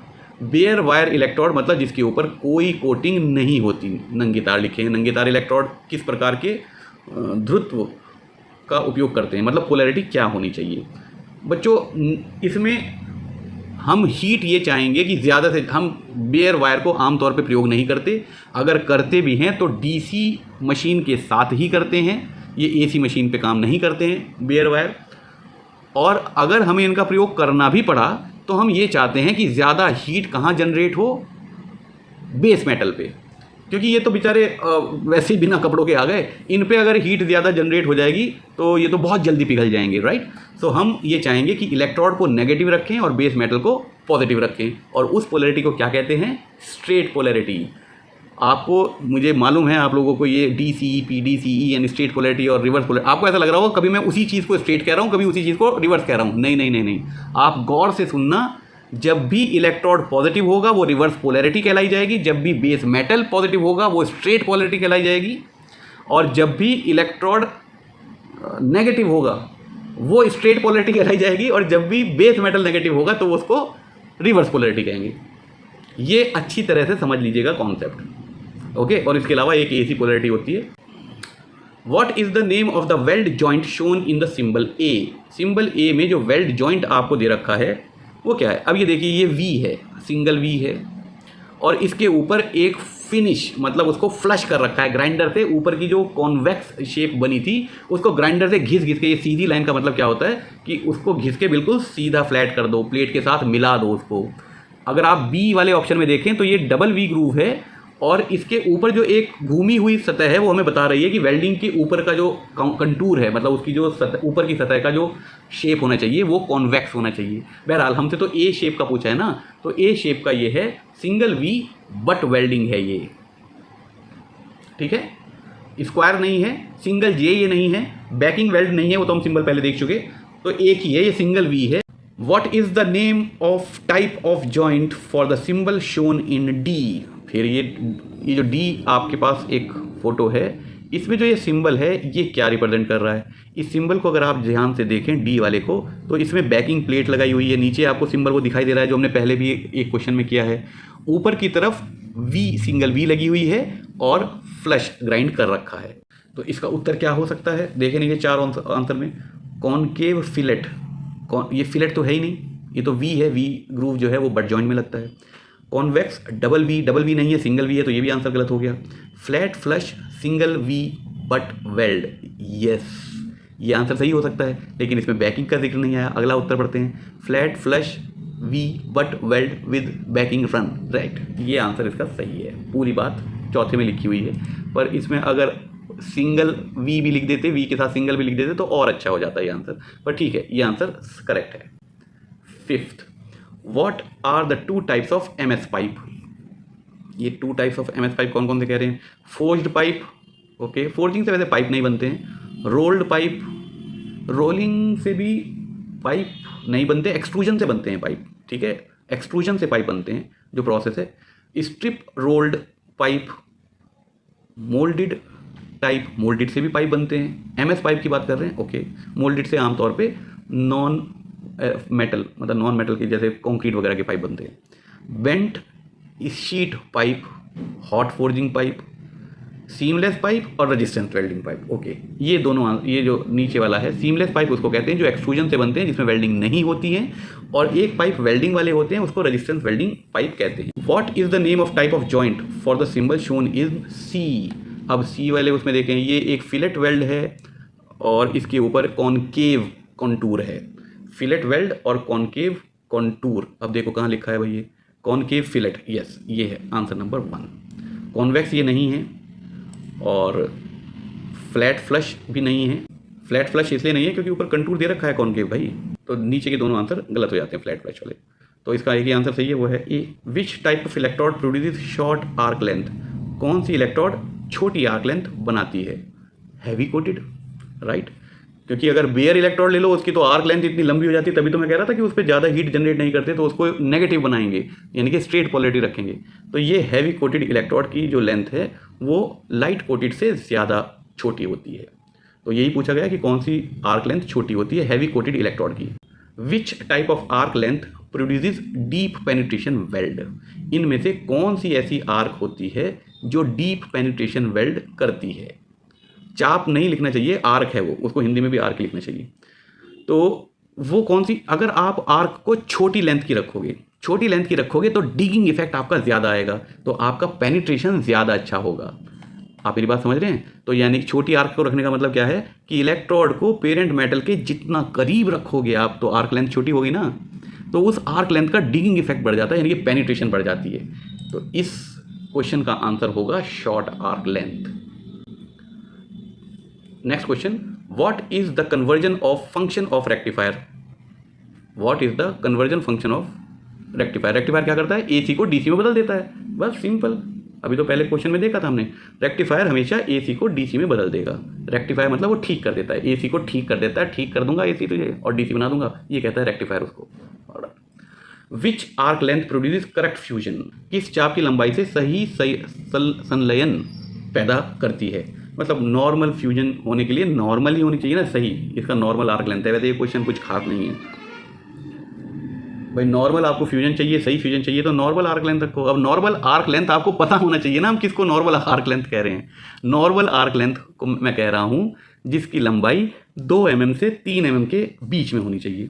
Bare wire electrode मतलब जिसके ऊपर कोई कोटिंग नहीं होती। नंगे तार लिखे हैं। नंगे तार इलेक्ट्रोड किस प्रकार के ध्रुव का उपयोग करते हैं, मतलब पोलैरिटी क्या होनी चाहिए। बच्चों इसमें हम हीट ये चाहेंगे कि ज़्यादा से, हम बेयर वायर को आमतौर पे प्रयोग नहीं करते, अगर करते भी हैं तो डीसी मशीन के साथ ही करते हैं, ये एसी मशीन पे काम नहीं करते हैं बेयर वायर। और अगर हमें इनका प्रयोग करना भी पड़ा तो हम ये चाहते हैं कि ज़्यादा हीट कहाँ जनरेट हो, बेस मेटल पे, क्योंकि ये तो बेचारे वैसे ही बिना कपड़ों के आ गए, इन पे अगर हीट ज़्यादा जनरेट हो जाएगी तो ये तो बहुत जल्दी पिघल जाएंगे, राइट। सो हम ये चाहेंगे कि इलेक्ट्रोड को नेगेटिव रखें और बेस मेटल को पॉजिटिव रखें, और उस पोलैरिटी को क्या कहते हैं, स्ट्रेट पोलैरिटी। आपको, मुझे मालूम है आप लोगों को ये डीसीईपी, डीसीईएन, स्ट्रेट पोलैरिटी और रिवर्स पोलैरिटी, आपको ऐसा लग रहा होगा कभी मैं उसी चीज़ को स्ट्रेट कह रहा हूँ, कभी उसी चीज़ को रिवर्स कह रहा हूँ। नहीं नहीं नहीं नहीं, आप गौर से सुनना। जब भी इलेक्ट्रोड पॉजिटिव होगा वो रिवर्स पोलैरिटी कहलाई जाएगी, जब भी बेस मेटल पॉजिटिव होगा वो स्ट्रेट पोलैरिटी कहलाई जाएगी, और जब भी इलेक्ट्रोड नेगेटिव होगा वो स्ट्रेट पोलैरिटी कहलाई जाएगी, और जब भी बेस मेटल नेगेटिव होगा तो उसको रिवर्स पोलैरिटी कहेंगे। ये अच्छी तरह से समझ लीजिएगा कॉन्सेप्ट, ओके। और इसके अलावा एक एसी पोलैरिटी होती है। What is the name of the weld joint shown in the symbol A. Symbol A में जो वेल्ड जॉइंट आपको दे रखा है वो क्या है। अब ये देखिए, ये वी है, सिंगल वी है, और इसके ऊपर एक फिनिश, मतलब उसको फ्लश कर रखा है ग्राइंडर से। ऊपर की जो कॉन्वेक्स शेप बनी थी उसको ग्राइंडर से घिस घिस के, ये सीधी लाइन का मतलब क्या होता है कि उसको घिस के बिल्कुल सीधा फ्लैट कर दो, प्लेट के साथ मिला दो उसको। अगर आप बी वाले ऑप्शन में देखें तो ये डबल वी ग्रूव है, और इसके ऊपर जो एक घूमी हुई सतह है वो हमें बता रही है कि वेल्डिंग के ऊपर का जो कंटूर है, मतलब उसकी जो सतह, ऊपर की सतह का जो शेप होना चाहिए वो कॉन्वेक्स होना चाहिए। बहरहाल हमसे तो ए शेप का पूछा है ना, तो ए शेप का ये है, सिंगल वी बट वेल्डिंग है ये, ठीक है। स्क्वायर नहीं है, सिंगल जे ये नहीं है, बैकिंग वेल्ड नहीं है, वो तो हम सिंबल पहले देख चुके, तो एक ही है, ये सिंगल वी है। What is the name of type of joint for the symbol shown in D. फिर ये जो डी आपके पास एक फ़ोटो है, इसमें जो ये सिंबल है ये क्या रिप्रेजेंट कर रहा है। इस सिंबल को अगर आप ध्यान से देखें डी वाले को, तो इसमें बैकिंग प्लेट लगाई हुई है, नीचे आपको सिंबल वो दिखाई दे रहा है जो हमने पहले भी एक क्वेश्चन में किया है। ऊपर की तरफ वी, सिंगल वी लगी हुई है और फ्लश ग्राइंड कर रखा है। तो इसका उत्तर क्या हो सकता है, देखें नहीं, ये चार आंसर में कॉनकेव फिलेट, ये फिलेट तो है ही नहीं, ये तो वी है, वी ग्रूव जो है वो बट जॉइंट में लगता है। कॉन्वेक्स, डबल वी नहीं है, सिंगल वी है, तो ये भी आंसर गलत हो गया। Flat flush, single V butt weld, yes ये आंसर सही हो सकता है, लेकिन इसमें बैकिंग का जिक्र नहीं आया। अगला उत्तर पढ़ते हैं, flat flush V butt weld with backing run, right, ये आंसर इसका सही है। पूरी बात चौथे में लिखी हुई है, पर इसमें अगर सिंगल वी भी लिख देते, वी के साथ सिंगल भी लिख देते तो और अच्छा हो जाता है ये आंसर, पर ठीक है ये आंसर करेक्ट है। Fifth, what are the two types of MS pipe. ये two types of MS pipe कौन कौन से कह रहे हैं? फोर्ज्ड पाइप, ओके, फोर्जिंग से वैसे पाइप नहीं बनते हैं। रोल्ड पाइप, रोलिंग से भी पाइप नहीं बनते, एक्सट्रूजन से बनते हैं पाइप, ठीक है, एक्सट्रूजन से पाइप बनते हैं जो प्रोसेस है। Strip rolled pipe, moulded type, moulded से भी पाइप बनते हैं। एमएस पाइप की बात कर रहे हैं, ओके। मोल्डेड से आमतौर पे नॉन मेटल, मतलब नॉन मेटल के जैसे कंक्रीट वगैरह के पाइप बनते हैं। Bent sheet pipe, hot forging pipe, seamless pipe और रेजिस्टेंस वेल्डिंग पाइप, ओके। ये दोनों, ये जो नीचे वाला है सीमलेस पाइप उसको कहते हैं जो एक्सट्रूजन से बनते हैं जिसमें वेल्डिंग नहीं होती है, और एक पाइप वेल्डिंग वाले होते हैं उसको रेजिस्टेंस वेल्डिंग पाइप कहते हैं। What is the name of type of joint for the symbol shown in C. अब सी वाले उसमें देखें, ये एक फिलेट वेल्ड है और इसके ऊपर कॉनकेव कॉन्टूर है। फिलेट वेल्ड और कॉनकेव कॉन्टूर, अब देखो कहाँ लिखा है भाई, ये कॉनकेव फिलेट, यस ये है आंसर नंबर 1। कॉन्वेक्स ये नहीं है और फ्लैट फ्लश भी नहीं है। फ्लैट फ्लश इसलिए नहीं है क्योंकि ऊपर कंटूर दे रखा है कॉनकेव भाई, तो नीचे के दोनों आंसर गलत हो जाते हैं फ्लैट फ्लश वाले। तो इसका एक ही आंसर सही है, वो है A. Which type of electrode produces short arc length. कौन सी इलेक्ट्रोड छोटी आर्क लेंथ बनाती है? हैवी कोटेड, राइट, क्योंकि अगर बेयर इलेक्ट्रोड ले लो उसकी तो आर्क लेंथ इतनी लंबी हो जाती है, तभी तो मैं कह रहा था कि उस पर ज़्यादा हीट जनरेट नहीं करते तो उसको नेगेटिव बनाएंगे, यानी कि स्ट्रेट पोलैरिटी रखेंगे। तो ये हैवी कोटेड इलेक्ट्रोड की जो लेंथ है वो लाइट कोटेड से ज़्यादा छोटी होती है। तो यही पूछा गया कि कौन सी आर्क लेंथ छोटी होती है हैवी कोटेड इलेक्ट्रोड की। विच type of arc length produces deep penetration weld. इनमें से कौन सी ऐसी आर्क होती है जो डीप पेनिट्रेशन वेल्ड करती है? चाप नहीं लिखना चाहिए, आर्क है वो, उसको हिंदी में भी आर्क लिखना चाहिए। तो वो कौन सी, अगर आप आर्क को छोटी लेंथ की रखोगे, छोटी लेंथ की रखोगे तो डिगिंग इफेक्ट आपका ज़्यादा आएगा, तो आपका पेनिट्रेशन ज़्यादा अच्छा होगा। आप मेरी बात समझ रहे हैं? तो यानी छोटी आर्क को रखने का मतलब क्या है कि इलेक्ट्रोड को पेरेंट मेटल के जितना करीब रखोगे आप तो आर्क लेंथ छोटी होगी ना, तो उस आर्क लेंथ का डिगिंग इफेक्ट बढ़ जाता है, यानी कि पेनिट्रेशन बढ़ जाती है। तो इस क्वेश्चन का आंसर होगा short arc length. Next question, what is the conversion of function of rectifier. What is the conversion function of rectifier. Rectifier क्या करता है? एसी को डीसी में बदल देता है, बस सिंपल। अभी तो पहले क्वेश्चन में देखा था हमने, रेक्टिफायर हमेशा एसी को डीसी में बदल देगा। रेक्टिफायर मतलब वो ठीक कर देता है, एसी को ठीक कर देता है, ठीक कर दूंगा एसी तुझे और डीसी बना दूंगा, ये कहता है रेक्टिफायर उसको। Which arc length produces correct fusion. किस चाप की लंबाई से सही संलयन पैदा करती है। मतलब नॉर्मल फ्यूजन होने के लिए नॉर्मल ही होनी चाहिए ना, सही, इसका नॉर्मल आर्क लेंथ है। वैसे ये क्वेश्चन कुछ खास नहीं है भाई, नॉर्मल आपको फ्यूजन चाहिए, सही फ्यूजन चाहिए तो नॉर्मल आर्क लेंथ रखो। अब नॉर्मल आर्क लेंथ आपको पता होना चाहिए ना, हम किसको नॉर्मल आर्क लेंथ कह रहे हैं। नॉर्मल आर्क लेंथ को मैं कह रहा हूँ जिसकी लंबाई 2 mm से 3 mm के बीच में होनी चाहिए,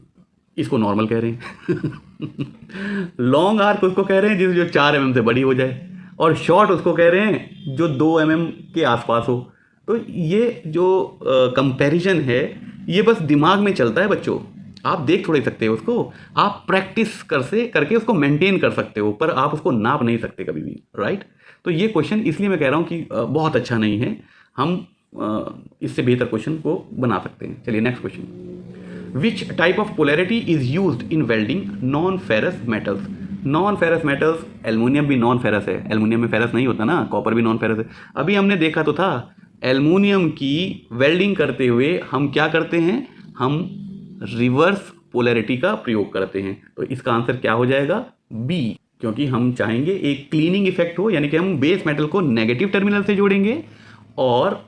इसको नॉर्मल कह रहे हैं। लॉन्ग आर्क उसको कह रहे हैं जो 4 mm से बड़ी हो जाए, और शॉर्ट उसको कह रहे हैं जो 2 mm के आसपास हो। तो ये जो कंपैरिजन है ये बस दिमाग में चलता है बच्चों, आप देख थोड़े सकते हो उसको, आप प्रैक्टिस करके उसको मेंटेन कर सकते हो, पर आप उसको नाप नहीं सकते कभी भी, राइट। तो ये क्वेश्चन इसलिए मैं कह रहा हूँ कि बहुत अच्छा नहीं है, हम इससे बेहतर क्वेश्चन को बना सकते हैं। चलिए next question, which type of polarity is used in welding non ferrous metals. Non ferrous metals, aluminium भी नॉन फेरस है, एल्युमिनियम में फेरस नहीं होता ना, कॉपर भी नॉन फेरस है। अभी हमने देखा तो था एल्युमिनियम की वेल्डिंग करते हुए हम क्या करते हैं, हम रिवर्स पोलैरिटी का प्रयोग करते हैं। तो इसका आंसर क्या हो जाएगा? बी, क्योंकि हम चाहेंगे एक क्लीनिंग इफेक्ट हो, यानी कि हम बेस मेटल को नेगेटिव टर्मिनल से जोड़ेंगे और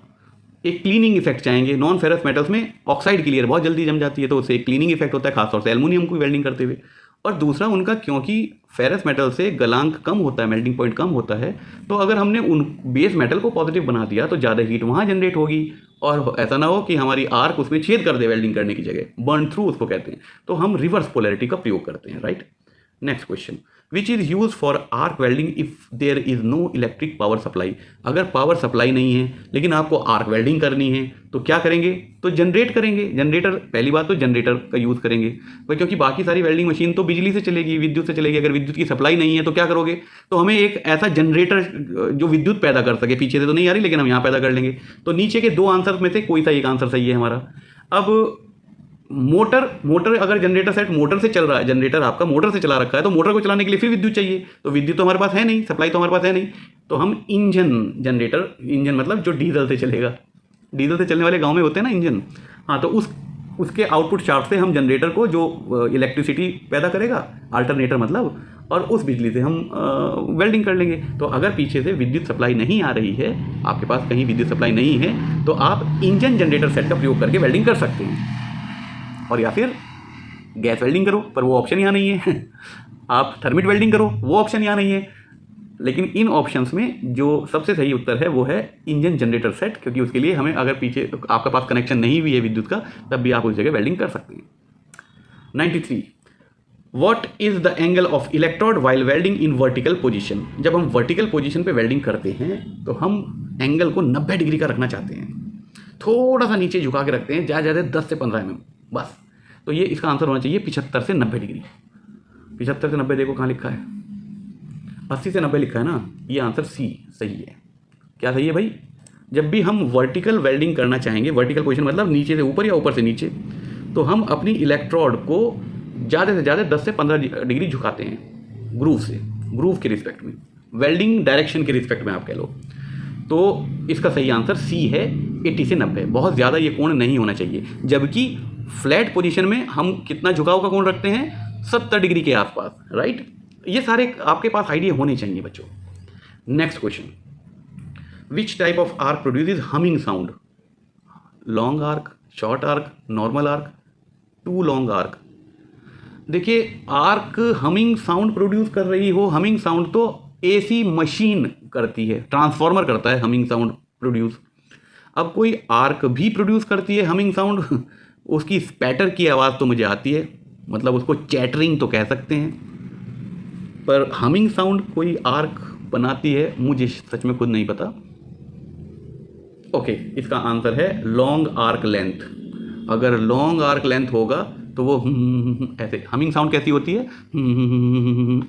एक क्लीनिंग इफेक्ट चाहेंगे। नॉन फेरस मेटल्स में ऑक्साइड की लेयर बहुत जल्दी जम जाती है, तो उससे एक क्लीनिंग इफेक्ट होता है, खासतौर से एल्युमिनियम को वेल्डिंग करते हुए। और दूसरा उनका, क्योंकि फेरस मेटल से गलांक कम होता है, मेल्टिंग पॉइंट कम होता है, तो अगर हमने उन बेस मेटल को पॉजिटिव बना दिया तो ज़्यादा हीट वहाँ जनरेट होगी, और ऐसा ना हो कि हमारी आर्क उसमें छेद कर दे वेल्डिंग करने की जगह, बर्न थ्रू उसको कहते हैं। तो हम रिवर्स पोलैरिटी का प्रयोग करते हैं, right. Next question, which is use for arc welding if there is no electric power supply. अगर पावर सप्लाई नहीं है लेकिन आपको आर्क वेल्डिंग करनी है तो क्या करेंगे, तो जनरेट करेंगे। जनरेटर, पहली बात तो जनरेटर का यूज़ करेंगे भाई, क्योंकि बाकी सारी वेल्डिंग मशीन तो बिजली से चलेगी, विद्युत से चलेगी। अगर विद्युत की सप्लाई नहीं है तो क्या करोगे, तो हमें एक ऐसा जनरेटर जो विद्युत पैदा कर सके, पीछे से तो नहीं आ रही लेकिन हम यहाँ पैदा कर लेंगे। तो नीचे के दो आंसर में से कोई सा एक आंसर सही है हमारा। अब मोटर अगर जनरेटर सेट मोटर से चल रहा है, जनरेटर आपका मोटर से चला रखा है, तो मोटर को चलाने के लिए फिर विद्युत चाहिए, तो विद्युत तो हमारे पास है नहीं, सप्लाई तो हमारे पास है नहीं। तो हम जनरेटर, इंजन मतलब जो डीजल से चलेगा, डीजल से चलने वाले गांव में होते हैं ना इंजन, हाँ, तो उसके आउटपुट शाफ्ट से हम जनरेटर को जो इलेक्ट्रिसिटी पैदा करेगा, अल्टरनेटर मतलब, और उस बिजली से हम वेल्डिंग कर लेंगे। तो अगर पीछे से विद्युत सप्लाई नहीं आ रही है, आपके पास कहीं विद्युत सप्लाई नहीं है, तो आप इंजन जनरेटर सेट का प्रयोग करके वेल्डिंग कर सकते हैं, और या फिर गैस वेल्डिंग करो, पर वो ऑप्शन यहाँ नहीं है। आप थर्मिट वेल्डिंग करो, वो ऑप्शन यहाँ नहीं है। लेकिन इन ऑप्शंस में जो सबसे सही उत्तर है वो है इंजन जनरेटर सेट, क्योंकि उसके लिए हमें अगर पीछे आपका पास कनेक्शन नहीं भी है विद्युत का, तब भी आप उस जगह वेल्डिंग कर सकते हैं। 93, what is the angle of electrode while welding in vertical position. जब हम वर्टिकल पोजीशन पे वेल्डिंग करते हैं तो हम एंगल को 90 डिग्री का रखना चाहते हैं, थोड़ा सा नीचे झुका के रखते हैं, ज़्यादा 10 से 15 mm बस। तो ये इसका आंसर होना चाहिए 75 से 90 डिग्री। 75 से 90 देखो कहाँ लिखा है, 80 से 90 लिखा है ना, ये आंसर सी सही है। क्या सही है भाई, जब भी हम वर्टिकल वेल्डिंग करना चाहेंगे, वर्टिकल पोजीशन मतलब नीचे से ऊपर या ऊपर से नीचे, तो हम अपनी इलेक्ट्रोड को ज़्यादा से ज़्यादा 10 से 15 डिग्री झुकाते हैं ग्रूव से, ग्रूव के रिस्पेक्ट में, वेल्डिंग डायरेक्शन के रिस्पेक्ट में आप कह लो। तो इसका सही आंसर सी है 80 से 90। बहुत ज़्यादा ये कोण नहीं होना चाहिए, जबकि फ्लैट पोजीशन में हम कितना झुकाव का कोण रखते हैं, 70 डिग्री के आसपास, राइट। ये सारे आपके पास आइडिया होने चाहिए बच्चों। Next question, which type of arc produces humming sound. Long arc, short arc, normal arc, too long arc. देखिए, आर्क हमिंग साउंड प्रोड्यूस कर रही हो, हमिंग साउंड तो एसी मशीन करती है, ट्रांसफॉर्मर करता है हमिंग साउंड प्रोड्यूस। अब कोई आर्क भी प्रोड्यूस करती है हमिंग साउंड, उसकी स्पैटर की आवाज़ तो मुझे आती है, मतलब उसको चैटरिंग तो कह सकते हैं, पर हमिंग साउंड कोई आर्क बनाती है मुझे सच में खुद नहीं पता। ओके, इसका आंसर है लॉन्ग आर्क लेंथ। अगर लॉन्ग आर्क लेंथ होगा तो वो ऐसे, हमिंग साउंड कैसी होती है,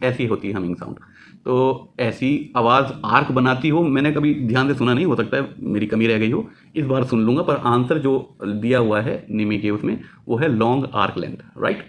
ऐसी होती है हमिंग साउंड। तो ऐसी आवाज़ आर्क बनाती हो, मैंने कभी ध्यान से सुना नहीं, हो सकता है मेरी कमी रह गई हो, इस बार सुन लूँगा। पर आंसर जो दिया हुआ है निमी के उसमें वो है long arc length, right.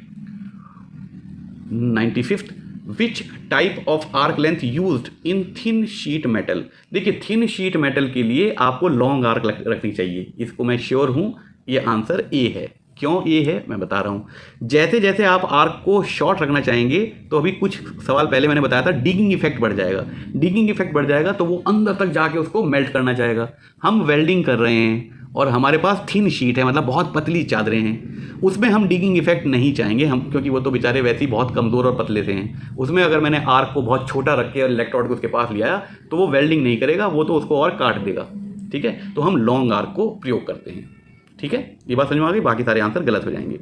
95th, which type of arc length used in thin sheet metal. देखिए, थिन शीट मेटल के लिए आपको लॉन्ग आर्क रखनी चाहिए, इसको मैं श्योर हूँ। ये आंसर ए है। क्यों ए है मैं बता रहा हूँ। जैसे जैसे आप आर्क को शॉर्ट रखना चाहेंगे, तो अभी कुछ सवाल पहले मैंने बताया था, डिगिंग इफेक्ट बढ़ जाएगा। डिगिंग इफेक्ट बढ़ जाएगा तो वो अंदर तक जाके उसको मेल्ट करना चाहेगा। हम वेल्डिंग कर रहे हैं और हमारे पास थिन शीट है, मतलब बहुत पतली चादरें हैं, उसमें हम डिगिंग इफेक्ट नहीं चाहेंगे हम, क्योंकि वो तो बेचारे वैसे ही बहुत कमज़ोर और पतले से हैं। उसमें अगर मैंने आर्क को बहुत छोटा रख के और इलेक्ट्रोड को उसके पास लिया तो वो वेल्डिंग नहीं करेगा, वो तो उसको और काट देगा। ठीक है, तो हम लॉन्ग आर्क को प्रयोग करते हैं। ठीक है, ये बात समझ में आ गई, बाकी सारे आंसर गलत हो जाएंगे।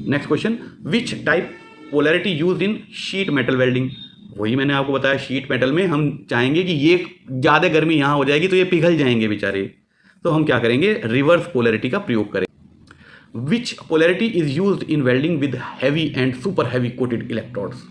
Next question, which type polarity used in sheet metal welding. वही मैंने आपको बताया, शीट मेटल में हम चाहेंगे कि ये ज़्यादा गर्मी यहाँ हो जाएगी तो ये पिघल जाएंगे बेचारे, तो हम क्या करेंगे, रिवर्स पोलैरिटी का प्रयोग करें। Which polarity is used in welding with heavy and super heavy coated electrodes.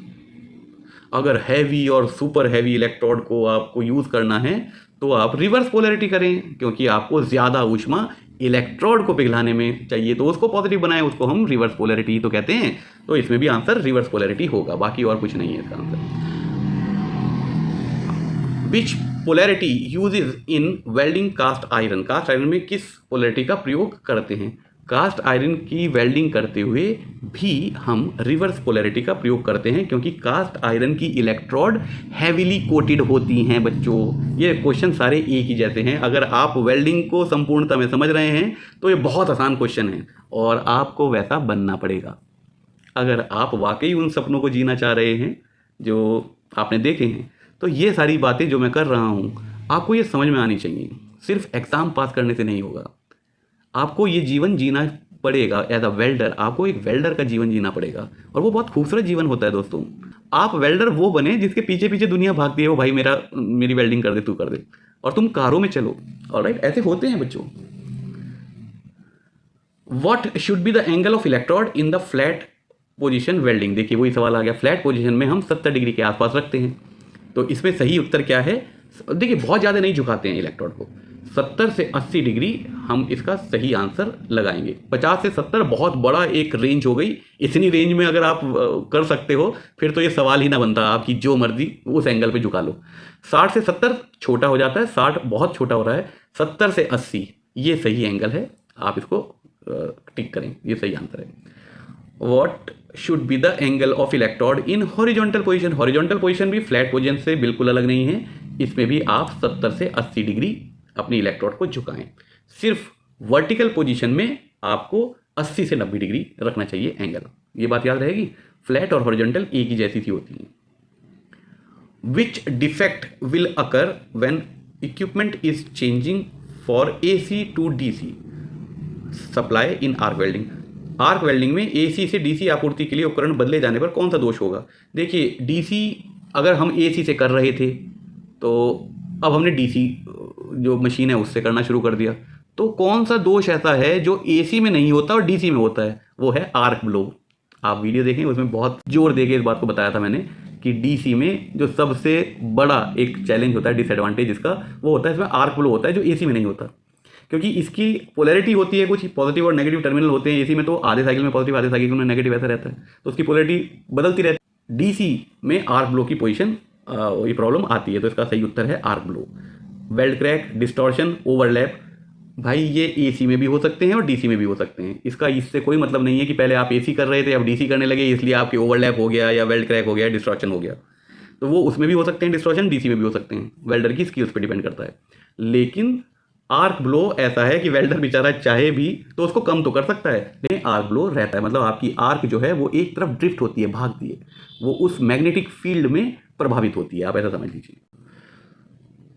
अगर हैवी और सुपर हैवी इलेक्ट्रोड को आपको यूज़ करना है तो आप रिवर्स पोलैरिटी करें, क्योंकि आपको ज़्यादा ऊष्मा इलेक्ट्रोड को पिघलाने में चाहिए, तो उसको पॉजिटिव बनाएं, उसको हम रिवर्स पोलैरिटी तो कहते हैं। तो इसमें भी आंसर रिवर्स पोलैरिटी होगा, बाकी और कुछ नहीं है इसका answer. Which polarity uses in welding cast iron. Cast iron में किस पोलैरिटी का प्रयोग करते हैं। कास्ट आयरन की वेल्डिंग करते हुए भी हम रिवर्स पोलैरिटी का प्रयोग करते हैं, क्योंकि कास्ट आयरन की इलेक्ट्रोड हैवीली कोटेड होती हैं बच्चों। ये क्वेश्चन सारे एक ही जैसे हैं। अगर आप वेल्डिंग को संपूर्णता में समझ रहे हैं तो ये बहुत आसान क्वेश्चन है और आपको वैसा बनना पड़ेगा। अगर आप वाकई उन सपनों को जीना चाह रहे हैं जो आपने देखे हैं, तो ये सारी बातें जो मैं कर रहा हूँ आपको ये समझ में आनी चाहिए। सिर्फ एग्ज़ाम पास करने से नहीं होगा, आपको ये जीवन जीना पड़ेगा एज अ वेल्डर। आपको एक वेल्डर का जीवन जीना पड़ेगा और वो बहुत खूबसूरत जीवन होता है दोस्तों। आप वेल्डर वो बने जिसके पीछे पीछे दुनिया भागती है, वो भाई मेरी वेल्डिंग कर दे, तू कर दे, और तुम कारों में चलो। ऑलराइट, ऐसे होते हैं बच्चों। What should be the angle of electrode in the flat position welding. देखिए वही सवाल आ गया, फ्लैट पोजीशन में हम 70 डिग्री के आसपास रखते हैं, तो इसमें सही उत्तर क्या है? देखिए बहुत ज़्यादा नहीं झुकाते हैं इलेक्ट्रोड को, 70 से 80 डिग्री हम इसका सही आंसर लगाएंगे। 50 से 70 बहुत बड़ा एक रेंज हो गई, इतनी रेंज में अगर आप कर सकते हो फिर तो ये सवाल ही ना बनता, आपकी जो मर्जी उस एंगल पे झुका लो। 60 से 70 छोटा हो जाता है, 60 बहुत छोटा हो रहा है, 70 से 80 ये सही एंगल है, आप इसको टिक करें, ये सही आंसर है। What should be the angle of electrode in horizontal position. Horizontal position भी फ्लैट पोजीशन से बिल्कुल अलग नहीं है, इसमें भी आप 70 से 80 डिग्री अपनी इलेक्ट्रोड को झुकाएं। सिर्फ वर्टिकल पोजीशन में आपको 80 से 90 डिग्री रखना चाहिए एंगल, ये बात याद रहेगी। फ्लैट और हॉरिजॉन्टल एक ही जैसी सी होती है। Which defect will occur when equipment is changing for AC to DC supply in arc welding. Arc welding में AC से DC आपूर्ति के लिए उपकरण बदले जाने पर कौन सा दोष होगा? देखिए DC अगर हम AC से कर रहे थे तो अब हमने DC जो मशीन है उससे करना शुरू कर दिया, तो कौन सा दोष ऐसा है जो AC में नहीं होता और DC में होता है? वो है आर्क ब्लो। आप वीडियो देखें, उसमें बहुत जोर देके इस बात को बताया था मैंने कि DC में जो सबसे बड़ा एक चैलेंज होता है, डिसएडवांटेज इसका, वो होता है इसमें आर्क ब्लो होता है, जो AC में नहीं होता, क्योंकि इसकी पोलैरिटी होती है, कुछ पॉजिटिव और नेगेटिव टर्मिनल होते हैं। AC में तो आधे साइकिल में पॉजिटिव आधे साइकिल में नेगेटिव ऐसा रहता है, तो उसकी पोलैरिटी बदलती रहती है। DC में आर्क ब्लो की पोजीशन ये प्रॉब्लम आती है, तो इसका सही उत्तर है arc blow. Weld crack, distortion, overlap, भाई ये AC में भी हो सकते हैं और DC में भी हो सकते हैं। इसका इससे कोई मतलब नहीं है कि पहले आप AC कर रहे थे अब DC करने लगे इसलिए आपके ओवरलैप हो गया या वेल्ड क्रैक हो गया, डिस्टॉर्शन हो गया। तो वो उसमें भी हो सकते हैं डिस्टॉर्शन, DC में भी हो सकते हैं, वेल्डर की स्किल्स पे डिपेंड करता है। लेकिन आर्क ब्लो ऐसा है कि वेल्डर बेचारा चाहे भी तो उसको कम तो कर सकता है, लेकिन आर्क ब्लो रहता है, मतलब आपकी आर्क जो है वो एक तरफ ड्रिफ्ट होती है, भागती है, वो उस मैग्नेटिक फील्ड में प्रभावित होती है, आप ऐसा समझ लीजिए।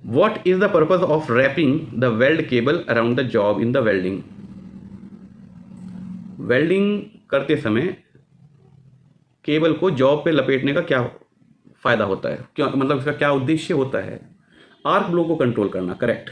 What is the purpose of wrapping the weld cable around the job in the welding? Welding करते समय केबल को जॉब पे लपेटने का क्या फ़ायदा होता है, क्यों, मतलब इसका क्या उद्देश्य होता है? आर्क ब्लो को कंट्रोल करना, करेक्ट।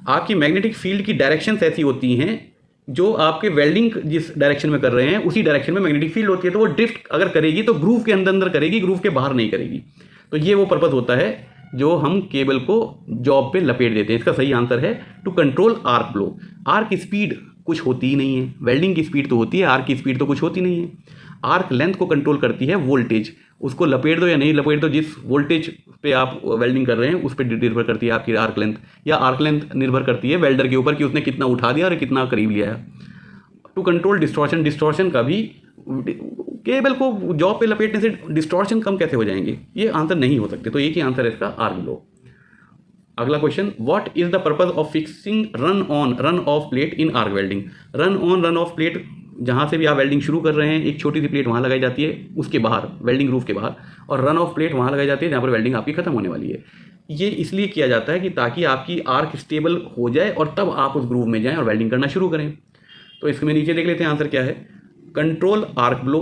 आपकी मैग्नेटिक फील्ड की डायरेक्शंस ऐसी होती हैं जो आपके वेल्डिंग जिस डायरेक्शन में कर रहे हैं उसी डायरेक्शन में मैग्नेटिक फील्ड होती है, तो वो ड्रिफ्ट अगर करेगी तो ग्रूव के अंदर अंदर करेगी, ग्रूव के बाहर नहीं करेगी। तो ये वो पर्पज़ होता है जो हम केबल को जॉब पे लपेट देते हैं। इसका सही आंसर है to control arc blow. Arc speed कुछ होती ही नहीं है, वेल्डिंग की स्पीड तो होती है, आर्क की स्पीड तो कुछ होती नहीं है। आर्क लेंथ को कंट्रोल करती है वोल्टेज, उसको लपेट दो या नहीं लपेट दो, जिस वोल्टेज पे आप वेल्डिंग कर रहे हैं उस पर निर्भर करती है आपकी आर्क लेंथ, या आर्क लेंथ निर्भर करती है वेल्डर के ऊपर कि उसने कितना उठा दिया और कितना करीब लिया है। टू कंट्रोल डिस्टॉर्शन, डिस्टॉर्शन का भी केबल को जॉब पे लपेटने से डिस्टॉर्शन कम कैसे हो जाएंगे? ये आंसर नहीं हो सकते, तो एक ही आंसर है इसका आर्क ब्लो। अगला question, what is the purpose of fixing run on run of plate in arc welding. Run on run of plate, जहाँ से भी आप वेल्डिंग शुरू कर रहे हैं एक छोटी सी प्लेट वहाँ लगाई जाती है उसके बाहर, वेल्डिंग ग्रूव के बाहर, और रन ऑफ प्लेट वहाँ लगाई जाती है जहाँ पर वेल्डिंग आपकी खत्म होने वाली है। ये इसलिए किया जाता है कि ताकि आपकी आर्क स्टेबल हो जाए और तब आप उस ग्रूव में जाएँ और वेल्डिंग करना शुरू करें। तो इसमें नीचे देख लेते हैं आंसर क्या है। Control arc blow,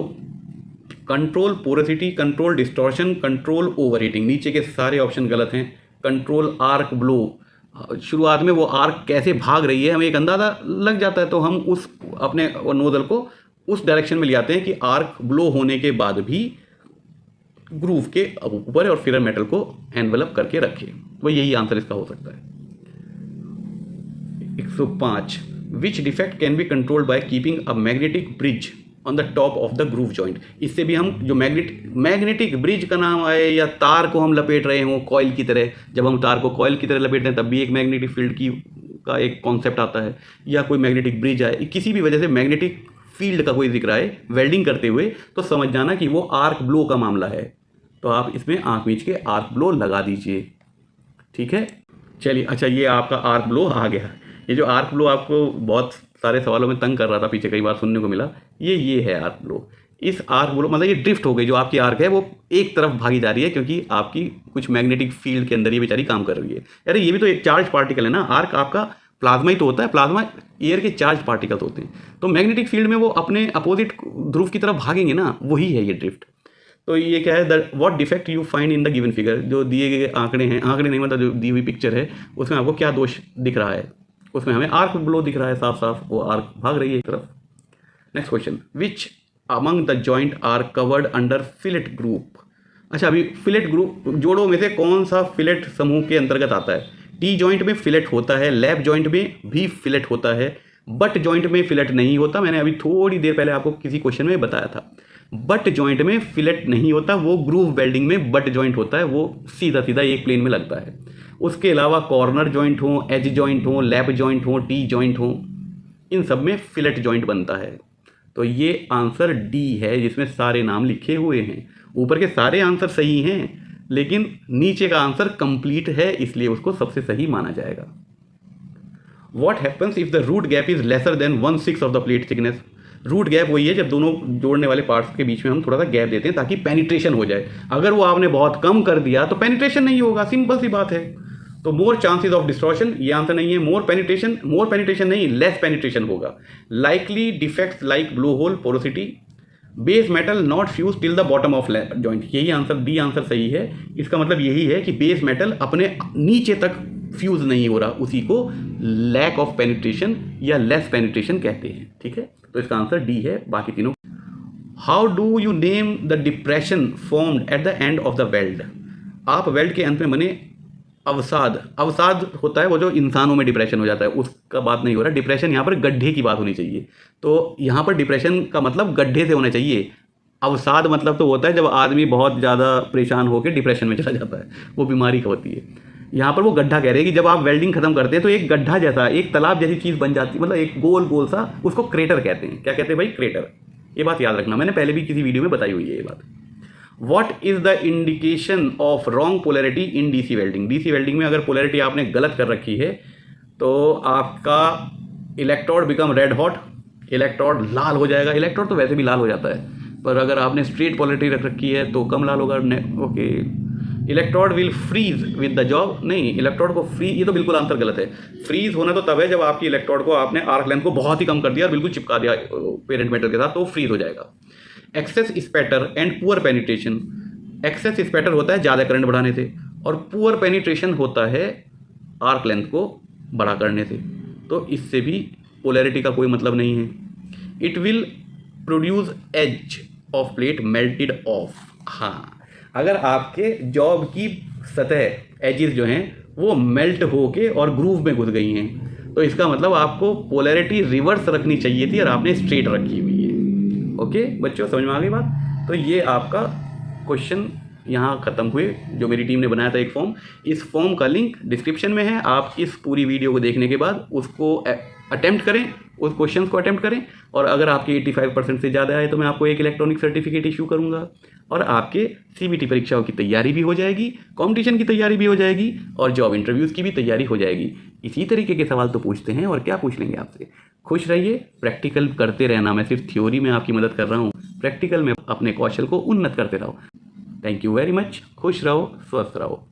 control porosity, control distortion, control over heating. नीचे के सारे ऑप्शन गलत हैं। कंट्रोल आर्क ब्लो, शुरुआत में वो आर्क कैसे भाग रही है हमें एक अंदाज़ा लग जाता है, तो हम उस अपने नोजल को उस डायरेक्शन में ले आते हैं कि आर्क ब्लो होने के बाद भी ग्रूव के ऊपर और फिर मेटल को एनवेलप करके रखे। वो यही आंसर इसका हो सकता है। 105, which defect can be controlled by keeping a magnetic bridge on the top of the groove joint. इससे भी हम जो मैग्नेटिक ब्रिज का नाम आए या तार को हम लपेट रहे हों कॉइल की तरह, जब हम तार को कॉइल की तरह लपेटते हैं तब भी एक मैग्नेटिक फील्ड का एक कॉन्सेप्ट आता है, या कोई मैग्नेटिक ब्रिज आए, किसी भी वजह से मैग्नेटिक फील्ड का कोई जिक्र आए वेल्डिंग करते हुए, तो समझ जाना कि वो आर्क ब्लो का मामला है। तो आप इसमें आंख मीच के आर्क ब्लो लगा दीजिए, ठीक है। चलिए, अच्छा ये आपका आर्क ब्लो आ गया। ये जो आर्क ब्लो आपको बहुत सारे सवालों में तंग कर रहा था, पीछे कई बार सुनने को मिला, ये है आर्क ब्लो। इस आर्क ब्लो मतलब ये ड्रिफ्ट हो गई, जो आपकी आर्क है वो एक तरफ भागी जा रही है क्योंकि आपकी कुछ मैग्नेटिक फील्ड के अंदर ये बेचारी काम कर रही है। अरे ये भी तो एक चार्ज पार्टिकल है ना, आर्क आपका प्लाज्मा ही तो होता है, प्लाज्मा एयर के चार्ज पार्टिकल्स होते हैं, तो मैग्नेटिक फील्ड में वो अपने अपोजिट ध्रुव की तरफ भागेंगे ना, वही है ये ड्रिफ्ट। तो ये क्या है, the what defect you find in the given figure, जो दिए गए आंकड़े हैं, आंकड़े नहीं मतलब जो दी हुई पिक्चर है उसमें आपको क्या दोष दिख रहा है। उसमें हमें आर्क ब्लो दिख रहा है साफ साफ, वो आर्क भाग रही है एक तरफ। Next question, which among the joint are covered under fillet group. अच्छा, अभी फिलेट ग्रुप जोड़ों में से कौन सा फिलेट समूह के अंतर्गत आता है। टी जॉइंट में फिलेट होता है, लैप जॉइंट में भी फिलेट होता है, बट जॉइंट में फिलेट नहीं होता। मैंने अभी थोड़ी देर पहले आपको किसी क्वेश्चन में बताया था, बट जॉइंट में फिलेट नहीं होता, वो ग्रूव वेल्डिंग में बट जॉइंट होता है, वो सीधा सीधा एक प्लेन में लगता है। उसके अलावा कॉर्नर जॉइंट हो, एज जॉइंट हो, लैप जॉइंट हो, टी जॉइंट हो, इन सब में फिलेट जॉइंट बनता है। तो ये आंसर डी है जिसमें सारे नाम लिखे हुए हैं। ऊपर के सारे आंसर सही हैं लेकिन नीचे का आंसर कंप्लीट है, इसलिए उसको सबसे सही माना जाएगा। What happens if the root gap is lesser than 1/6 of the plate thickness? Root gap वही है जब दोनों जोड़ने वाले पार्ट्स के बीच में हम थोड़ा सा गैप देते हैं ताकि पेनिट्रेशन हो जाए। अगर वो आपने बहुत कम कर दिया तो पेनिट्रेशन नहीं होगा, सिंपल सी बात है। तो मोर चांसेस ऑफ डिस्ट्रॉशन, ये आंसर नहीं है। मोर पेनिट्रेशन नहीं, लेस पेनिट्रेशन होगा। Likely defects like blow hole, porosity, base metal not fuse till the bottom of joint, यही आंसर डी आंसर सही है। इसका मतलब यही है कि बेस मेटल अपने नीचे तक फ्यूज नहीं हो रहा, उसी को लैक ऑफ पेनिट्रेशन या लेस पेनिट्रेशन कहते हैं। ठीक है, तो इसका आंसर डी है। बाकी तीनों, how do you name the depression formed at the end of the weld. आप वेल्ड के अंत में बने अवसाद, अवसाद होता है वो जो इंसानों में डिप्रेशन हो जाता है, उसका बात नहीं हो रहा। डिप्रेशन यहाँ पर गड्ढे की बात होनी चाहिए। तो यहाँ पर डिप्रेशन का मतलब गड्ढे से होना चाहिए। अवसाद मतलब तो होता है जब आदमी बहुत ज़्यादा परेशान होकर डिप्रेशन में चला जाता है, वो बीमारी का होती है। यहाँ पर वो गड्ढा कह रहे हैं कि जब आप वेल्डिंग खत्म करते हैं तो एक गड्ढा जैसा, एक तालाब जैसी चीज़ बन जाती है, मतलब एक गोल गोल सा, उसको क्रेटर कहते हैं। क्या कहते हैं भाई? क्रेटर। ये बात याद रखना, मैंने पहले भी किसी वीडियो में बताई हुई है ये बात। What is the indication of wrong polarity in DC welding? DC welding में अगर पोलैरिटी आपने गलत कर रखी है तो आपका electrode become red hot, electrode लाल हो जाएगा। इलेक्ट्रोड तो वैसे भी लाल हो जाता है, पर अगर आपने स्ट्रेट पोलैरिटी रख रखी है तो कम लाल होगा। Okay, electrode will freeze with the job, नहीं, इलेक्ट्रोड को फ्री, ये तो बिल्कुल आंसर गलत है। फ्रीज होना तो तब है जब आपकी इलेक्ट्रोड को आपने आर्क लेंथ को बहुत ही कम कर दिया और बिल्कुल चिपका दिया पेरेंट मेटल के साथ, तो फ्रीज हो जाएगा। Excess spatter and poor penetration, excess spatter होता है ज़्यादा करंट बढ़ाने से, और पुअर पेनिट्रेशन होता है आर्क लेंथ को बड़ा करने से। तो इससे भी पोलैरिटी का कोई मतलब नहीं है। It will produce edge of plate melted off. हाँ, अगर आपके जॉब की सतह एजिस जो हैं वो मेल्ट होके और ग्रूव में घुस गई हैं, तो इसका मतलब आपको पोलैरिटी रिवर्स रखनी चाहिए थी और आपने स्ट्रेट रखी हुई है। ओके बच्चों, समझ में आ गई बात? तो ये आपका क्वेश्चन यहाँ ख़त्म हुए, जो मेरी टीम ने बनाया था एक फॉर्म। इस फॉर्म का लिंक डिस्क्रिप्शन में है। आप इस पूरी वीडियो को देखने के बाद उसको अटेम्प्ट करें, उस क्वेश्चन को अटेम्प्ट करें, और अगर आपके 85% से ज़्यादा आए तो मैं आपको एक इलेक्ट्रॉनिक सर्टिफिकेट इशू करूँगा, और आपके CBT परीक्षाओं की तैयारी भी हो जाएगी, कॉम्पिटिशन की तैयारी भी हो जाएगी, और जॉब इंटरव्यूज़ की भी तैयारी हो जाएगी। इसी तरीके के सवाल तो पूछते हैं, और क्या पूछ लेंगे आपसे। खुश रहिए, प्रैक्टिकल करते रहना। मैं सिर्फ थ्योरी में आपकी मदद कर रहा हूँ, प्रैक्टिकल में अपने कौशल को उन्नत करते रहो। Thank you very much. खुश रहो, स्वस्थ रहो।